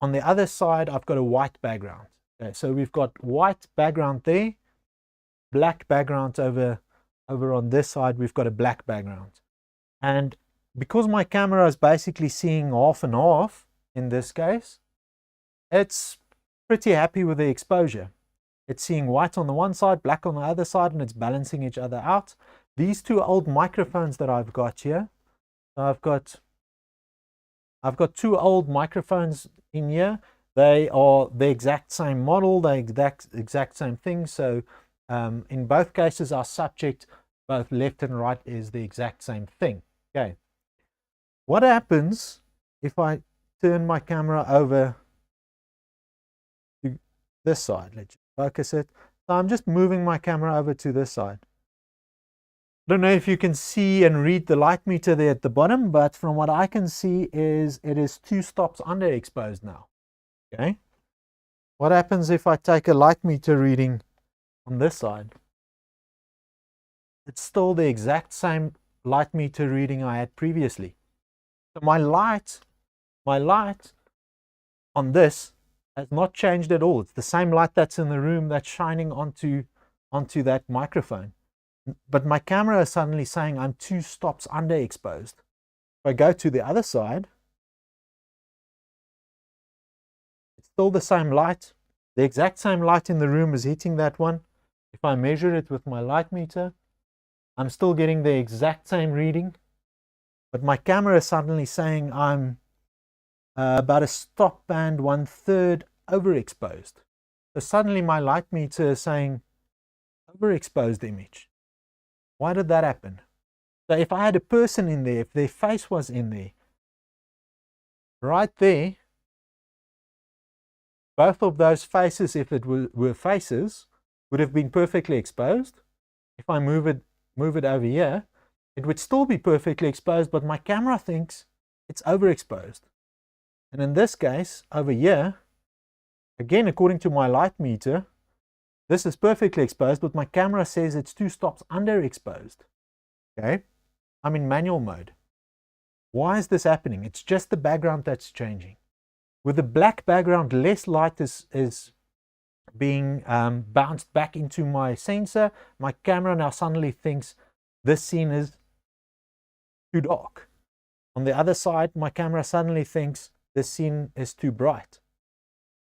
On the other side, I've got a white background. Okay, so we've got white background there, black background over on this side, we've got a black background. And because my camera is basically seeing half and half in this case, it's pretty happy with the exposure. It's seeing white on the one side, black on the other side, and it's balancing each other out. These two old microphones that I've got here, I've got two old microphones in here. They are the exact same model, the exact same thing. So in both cases, our subject, both left and right, is the exact same thing. Okay. What happens if I turn my camera over to this side? Let's focus it. So I'm just moving my camera over to this side. I don't know if you can see and read the light meter there at the bottom, but from what I can see is it is 2 stops underexposed now. Okay. What happens if I take a light meter reading on this side? It's still the exact same light meter reading I had previously. So my light on this has not changed at all. It's the same light that's in the room that's shining onto that microphone. But my camera is suddenly saying I'm 2 stops underexposed. If I go to the other side, it's still the same light. The exact same light in the room is hitting that one. If I measure it with my light meter, I'm still getting the exact same reading. But my camera is suddenly saying I'm about a stop and 1/3 overexposed. So suddenly my light meter is saying overexposed image. Why did that happen? So if I had a person in there, if their face was in there, right there, both of those faces, if it were faces, would have been perfectly exposed. If I move it over here, it would still be perfectly exposed, but my camera thinks it's overexposed. And in this case, over here, again, according to my light meter, this is perfectly exposed, but my camera says it's 2 stops underexposed. Okay, I'm in manual mode. Why is this happening? It's just the background that's changing. With the black background, less light is being bounced back into my sensor. My camera now suddenly thinks this scene is too dark. On the other side, my camera suddenly thinks this scene is too bright.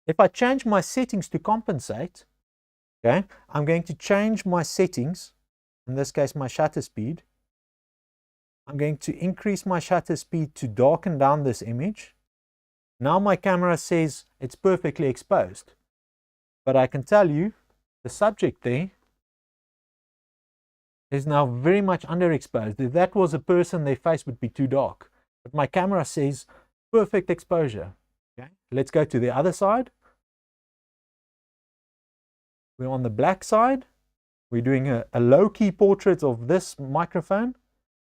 If I change my settings to compensate, okay, I'm going to change my settings, in this case my shutter speed. I'm going to increase my shutter speed to darken down this image. Now my camera says it's perfectly exposed. But I can tell you, the subject there is now very much underexposed. If that was a person, their face would be too dark. But my camera says perfect exposure. Okay, let's go to the other side. We're on the black side. We're doing a low-key portrait of this microphone.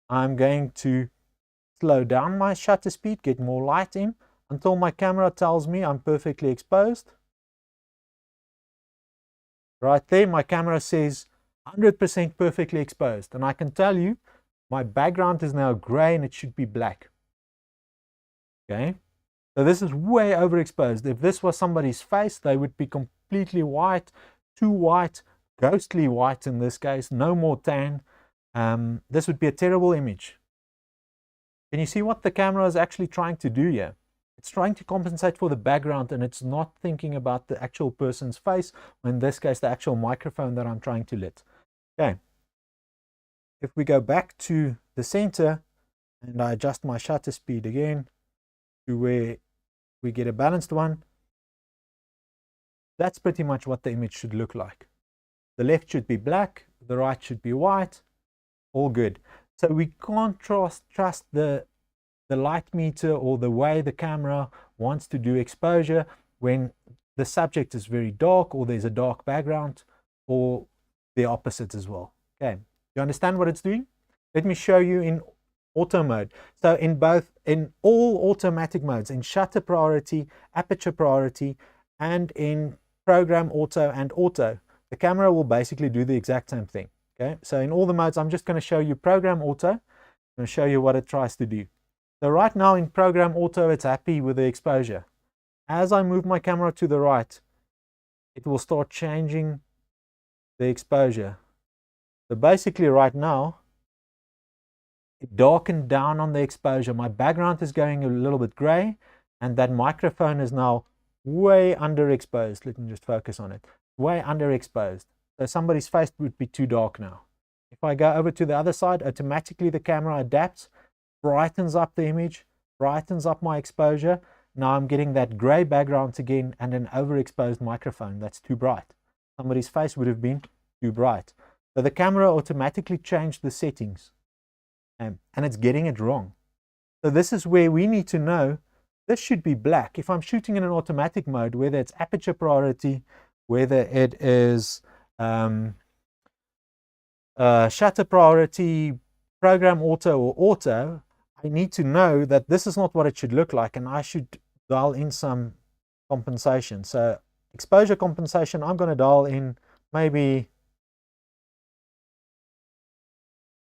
I'm going to slow down my shutter speed, get more light in, until my camera tells me I'm perfectly exposed. Right there, my camera says 100% perfectly exposed. And I can tell you, my background is now gray and it should be black. Okay, so this is way overexposed. If this was somebody's face, they would be completely white, too white, ghostly white in this case, no more tan. This would be a terrible image. Can you see what the camera is actually trying to do here? It's trying to compensate for the background, and it's not thinking about the actual person's face, or in this case, the actual microphone that I'm trying to lit. Okay. If we go back to the center and I adjust my shutter speed again to where we get a balanced one, that's pretty much what the image should look like. The left should be black, the right should be white, all good. So we can't trust the light meter or the way the camera wants to do exposure when the subject is very dark or there's a dark background, or the opposite as well. Okay, you understand what it's doing? Let me show you in auto mode. So in all automatic modes, in shutter priority, aperture priority, and in program auto and auto, the camera will basically do the exact same thing. Okay, so in all the modes, I'm just going to show you program auto. I'm going to show you what it tries to do. So right now in program auto, it's happy with the exposure. As I move my camera to the right, it will start changing the exposure. So basically right now, it darkened down on the exposure. My background is going a little bit gray, and that microphone is now way underexposed. Let me just focus on it. Way underexposed. So somebody's face would be too dark now. If I go over to the other side, automatically the camera adapts, brightens up the image, brightens up my exposure. Now I'm getting that gray background again and an overexposed microphone that's too bright. Somebody's face would have been too bright. So the camera automatically changed the settings. and it's getting it wrong. So this is where we need to know this should be black. If I'm shooting in an automatic mode, whether it's aperture priority, whether it is shutter priority, program auto, or auto, I need to know that this is not what it should look like, and I should dial in some compensation. So exposure compensation, I'm going to dial in maybe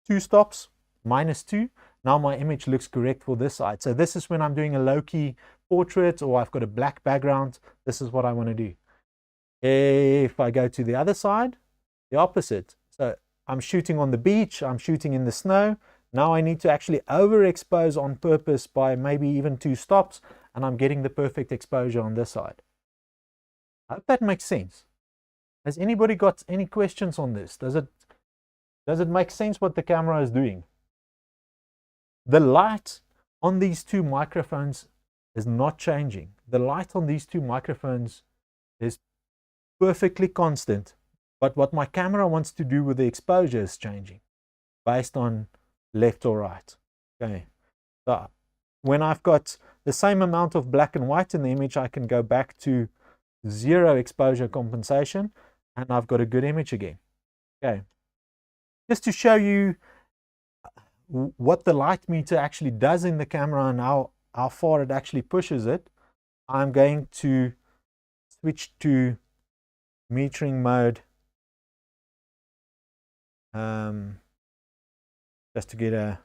2 stops, -2. Now my image looks correct for this side. So this is when I'm doing a low-key portrait or I've got a black background. This is what I want to do. If I go to the other side, the opposite. So I'm shooting on the beach, I'm shooting in the snow. Now I need to actually overexpose on purpose by maybe even 2 stops, and I'm getting the perfect exposure on this side. I hope that makes sense. Has anybody got any questions on this? Does it make sense what the camera is doing? The light on these 2 microphones is not changing. The light on these 2 microphones is perfectly constant, but what my camera wants to do with the exposure is changing based on left or right. Okay, so when I've got the same amount of black and white in the image, I can go back to 0 exposure compensation and I've got a good image again. Okay, just to show you what the light meter actually does in the camera and how far it actually pushes it, I'm going to switch to metering mode just to get a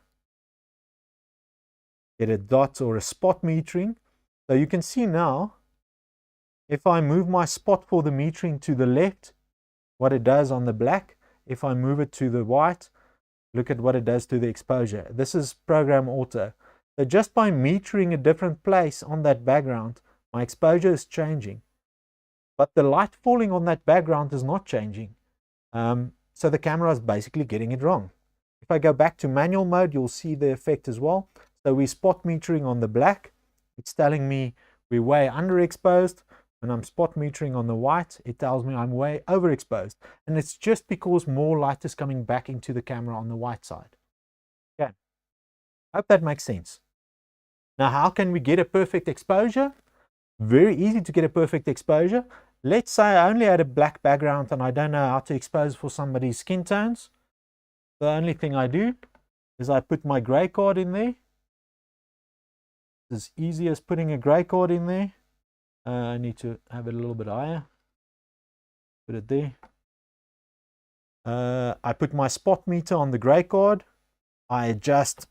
dot or a spot metering. So you can see now, if I move my spot for the metering to the left, what it does on the black. If I move it to the white, look at what it does to the exposure. This is program auto. So just by metering a different place on that background, my exposure is changing. But the light falling on that background is not changing. So the camera is basically getting it wrong. If I go back to manual mode, you'll see the effect as well. So we're spot metering on the black. It's telling me we're way underexposed. When I'm spot metering on the white, it tells me I'm way overexposed. And it's just because more light is coming back into the camera on the white side. Okay, hope that makes sense. Now, how can we get a perfect exposure? Very easy to get a perfect exposure. Let's say I only had a black background and I don't know how to expose for somebody's skin tones. The only thing I do is I put my gray card in there. It's as easy as putting a gray card in there. I need to have it a little bit higher. Put it there. I put my spot meter on the gray card. I adjust,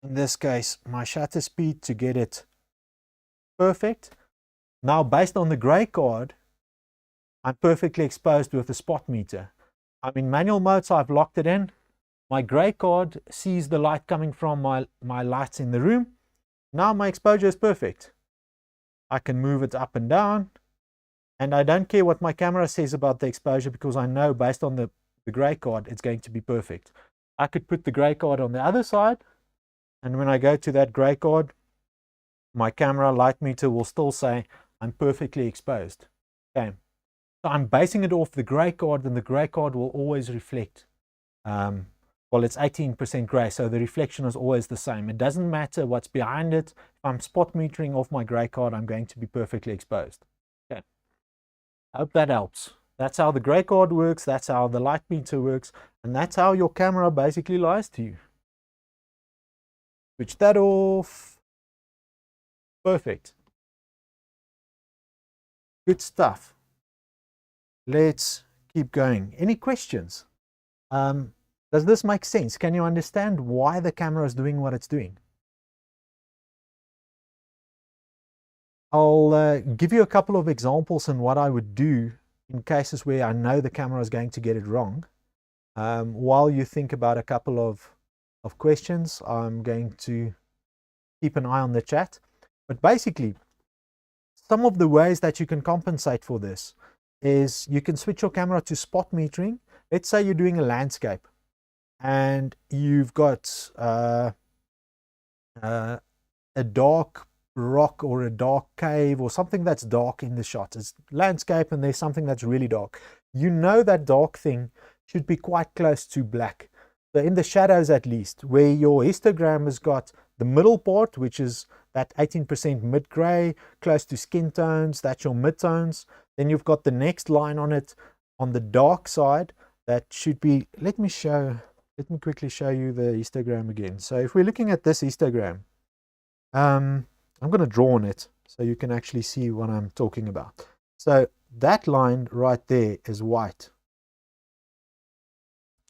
in this case, my shutter speed to get it perfect. Now, based on the gray card, I'm perfectly exposed with the spot meter. I'm in manual mode, so I've locked it in. My gray card sees the light coming from my lights in the room. Now my exposure is perfect. I can move it up and down, and I don't care what my camera says about the exposure because I know based on the gray card it's going to be perfect. I could put the gray card on the other side, and when I go to that gray card, my camera light meter will still say I'm perfectly exposed. Okay, so I'm basing it off the gray card, and the gray card will always reflect. Well, it's 18% gray, so the reflection is always the same. It doesn't matter what's behind it. If I'm spot metering off my gray card, I'm going to be perfectly exposed. Okay, I hope that helps. That's how the gray card works, that's how the light meter works, and that's how your camera basically lies to you. Switch that off. Perfect. Good stuff. Let's keep going. Any questions? Does this make sense? Can you understand why the camera is doing what it's doing? I'll give you a couple of examples on what I would do in cases where I know the camera is going to get it wrong. While you think about a couple of questions, I'm going to keep an eye on the chat. But basically, some of the ways that you can compensate for this is you can switch your camera to spot metering. Let's say you're doing a landscape and you've got a dark rock or a dark cave or something that's dark in the shot. It's landscape and there's something that's really dark. You know that dark thing should be quite close to black. So in the shadows, at least, where your histogram has got the middle part, which is that 18% mid-gray, close to skin tones, that's your mid-tones. Then you've got the next line on it on the dark side. That should be, let me quickly show you the histogram again. So if we're looking at this histogram, I'm going to draw on it so you can actually see what I'm talking about. So that line right there is white.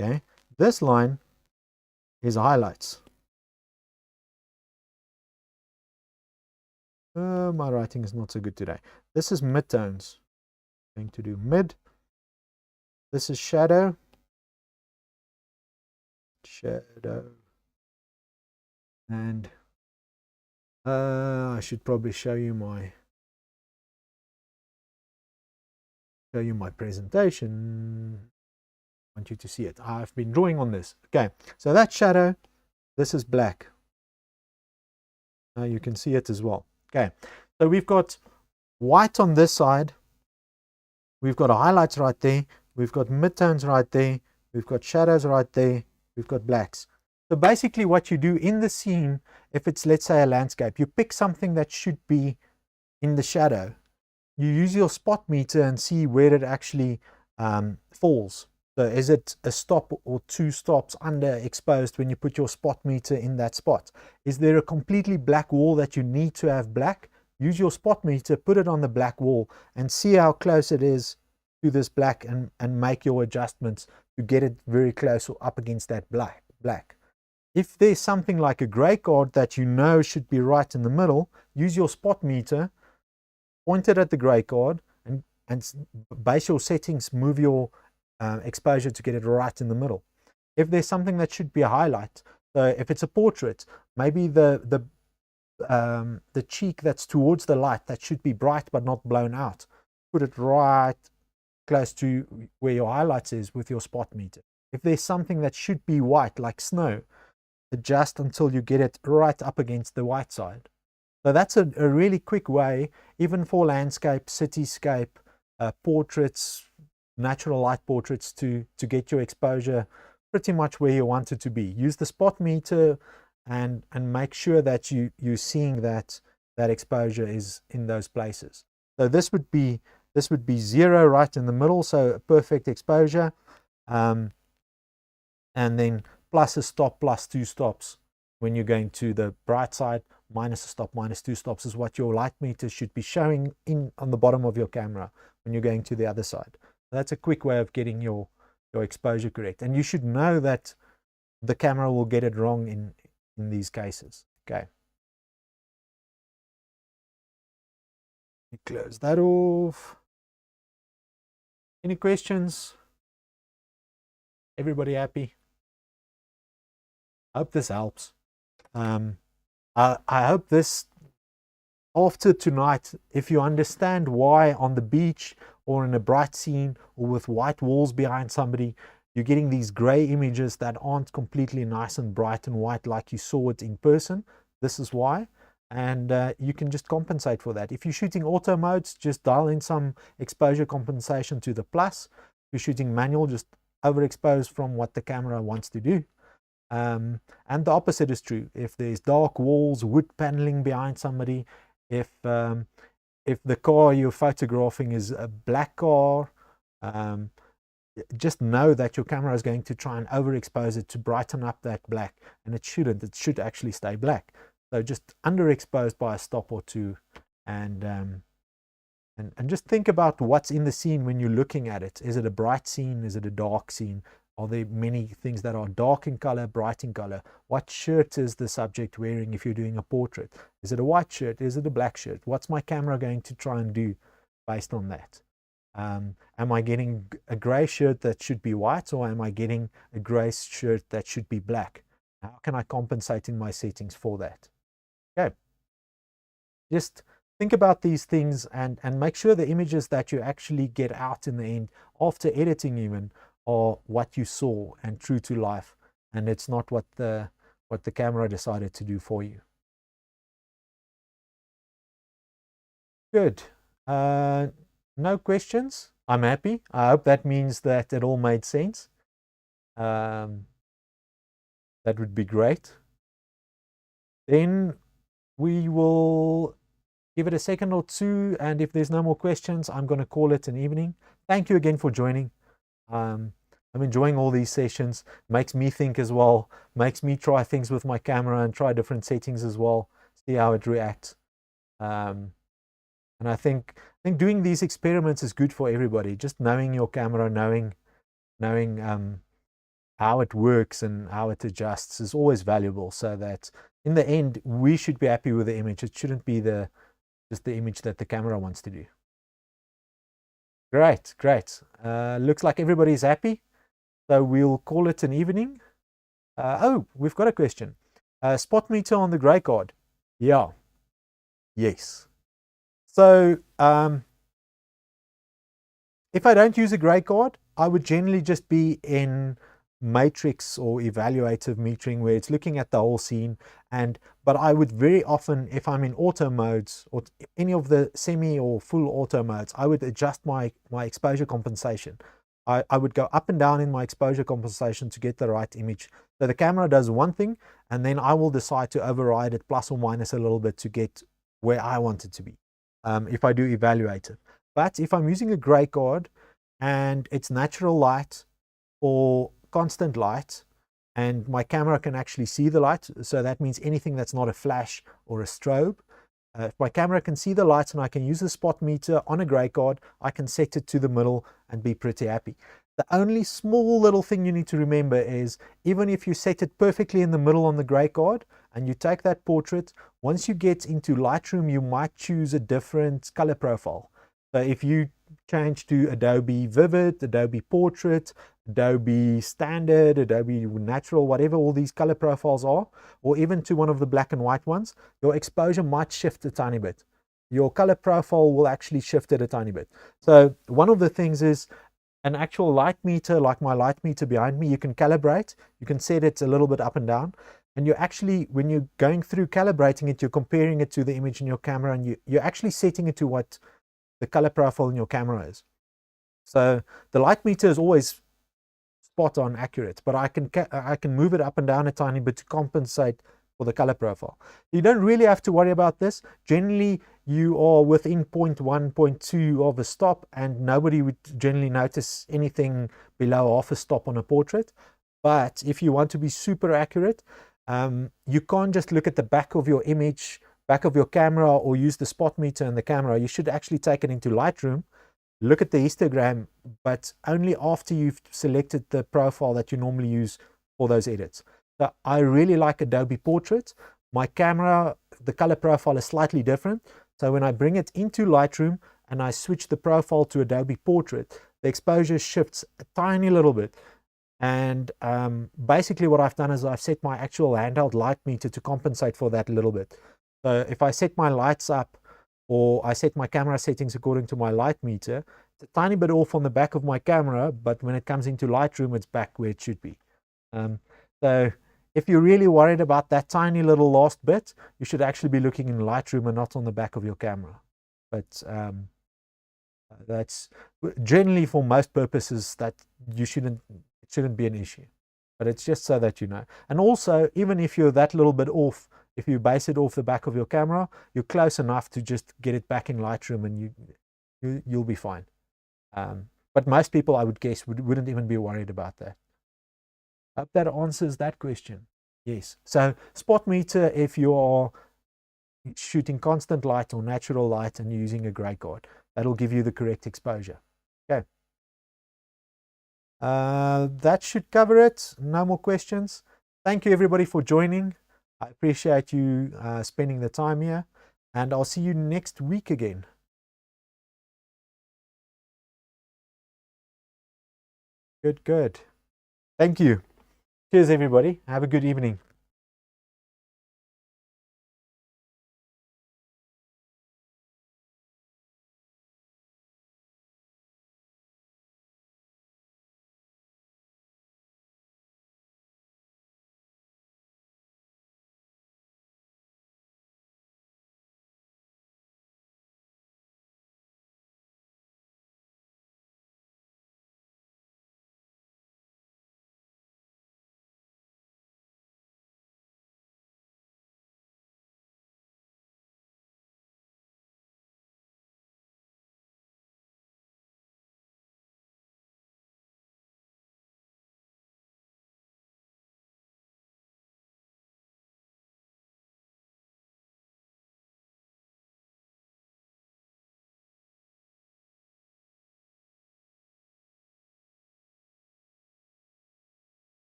Okay, this line is highlights. My writing is not so good today. This is midtones. I'm going to do mid. This is shadow. And I should probably show you my presentation. I want you to see it. I've been drawing on this. Okay, so that's shadow. This is black. Now you can see it as well. Okay, so we've got white on this side. We've got highlights right there. We've got midtones right there. We've got shadows right there. We've got blacks. So basically what you do in the scene, if it's, let's say, a landscape, you pick something that should be in the shadow. You use your spot meter and see where it actually falls. So is it a stop or two stops underexposed when you put your spot meter in that spot? Is there a completely black wall that you need to have black? Use your spot meter, put it on the black wall and see how close it is to this black, and make your adjustments to get it very close or up against that black. If there's something like a gray card that you know should be right in the middle, use your spot meter, point it at the gray card, and base your settings, move your exposure to get it right in the middle. If there's something that should be a highlight, so if it's a portrait, maybe the cheek that's towards the light, that should be bright but not blown out, put it right close to where your highlights is with your spot meter. If there's something that should be white like snow, adjust until you get it right up against the white side. So that's a really quick way, even for landscape, cityscape, portraits, natural light portraits, to get your exposure pretty much where you want it to be. Use the spot meter and make sure that you're seeing that exposure is in those places. So this would be 0 right in the middle, so a perfect exposure, and then plus a stop, plus 2 stops when you're going to the bright side, minus a stop, minus 2 stops is what your light meter should be showing on the bottom of your camera when you're going to the other side. That's a quick way of getting your exposure correct, and you should know that the camera will get it wrong in these cases. Okay, close that off. Any questions? Everybody happy? I hope this helps. I hope this, after tonight, if you understand why on the beach or in a bright scene or with white walls behind somebody, you're getting these gray images that aren't completely nice and bright and white like you saw it in person. This is why. And you can just compensate for that. If you're shooting auto modes, just dial in some exposure compensation to the plus. If you're shooting manual, just overexpose from what the camera wants to do. And the opposite is true. If there's dark walls, wood paneling behind somebody, if the car you're photographing is a black car, just know that your camera is going to try and overexpose it to brighten up that black, and it shouldn't. It should actually stay black. So just underexposed by a stop or two, and just think about what's in the scene when you're looking at it. Is it a bright scene? Is it a dark scene? Are there many things that are dark in color, bright in color? What shirt is the subject wearing if you're doing a portrait? Is it a white shirt? Is it a black shirt? What's my camera going to try and do based on that? Am I getting a gray shirt that should be white, or am I getting a gray shirt that should be black? How can I compensate in my settings for that? Okay. Just think about these things and make sure the images that you actually get out in the end, after editing even, are what you saw and true to life, and it's not what the camera decided to do for you. Good. No questions. I'm happy. I hope that means that it all made sense. that would be great. Then we will give it a second or two, and if there's no more questions, I'm going to call it an evening. Thank you again for joining. I'm enjoying all these sessions. Makes me think as well, makes me try things with my camera and try different settings as well, see how it reacts. And I think doing these experiments is good for everybody. Just knowing your camera, knowing how it works and how it adjusts is always valuable, so that in the end we should be happy with the image. It shouldn't be just the image that the camera wants to do. Great. Looks like everybody's happy, so we'll call it an evening. Oh, we've got a question. Spot meter on the grey card. Yeah. Yes. So if I don't use a grey card, I would generally just be in matrix or evaluative metering, where it's looking at the whole scene. But I would very often, if I'm in auto modes or any of the semi or full auto modes, I would adjust my exposure compensation. I would go up and down in my exposure compensation to get the right image. So the camera does one thing, and then I will decide to override it plus or minus a little bit to get where I want it to be, if I do evaluative. But if I'm using a grey card and it's natural light or constant light, and my camera can actually see the light, so that means anything that's not a flash or a strobe. If my camera can see the lights and I can use the spot meter on a grey card, I can set it to the middle and be pretty happy. The only small little thing you need to remember is, even if you set it perfectly in the middle on the grey card and you take that portrait, once you get into Lightroom, you might choose a different color profile. So if you change to Adobe Vivid, Adobe Portrait, Adobe Standard, Adobe Natural, whatever all these color profiles are, or even to one of the black and white ones, your exposure might shift a tiny bit. Your color profile will actually shift it a tiny bit. So one of the things is an actual light meter, like my light meter behind me, you can calibrate. You can set it a little bit up and down. And you're actually, when you're going through calibrating it, you're comparing it to the image in your camera, and you're actually setting it to what the color profile in your camera is. So the light meter is always spot on accurate, but I can move it up and down a tiny bit to compensate for the color profile. You don't really have to worry about this. Generally, you are within 0.1, 0.2 of a stop, and nobody would generally notice anything below half a stop on a portrait. But if you want to be super accurate, you can't just look at the back of your image, back of your camera, or use the spot meter in the camera. You should actually take it into Lightroom, look at the histogram, but only after you've selected the profile that you normally use for those edits. So I really like Adobe Portrait. My camera, the color profile is slightly different. So when I bring it into Lightroom and I switch the profile to Adobe Portrait, the exposure shifts a tiny little bit. And basically what I've done is I've set my actual handheld light meter to compensate for that a little bit. So if I set my lights up, or I set my camera settings according to my light meter, it's a tiny bit off on the back of my camera, but when it comes into Lightroom, it's back where it should be. So if you're really worried about that tiny little last bit, you should actually be looking in Lightroom and not on the back of your camera. But that's generally, for most purposes, that it shouldn't be an issue. But it's just so that you know. And also, even if you're that little bit off, if you base it off the back of your camera, you're close enough to just get it back in Lightroom, and you'll be fine. But most people, I would guess, wouldn't even be worried about that. I hope that answers that question. Yes. So spot meter, if you are shooting constant light or natural light and using a grey card, that'll give you the correct exposure. Okay. That should cover it. No more questions. Thank you, everybody, for joining. I appreciate you spending the time here, and I'll see you next week again. Good. Thank you. Cheers, everybody. Have a good evening.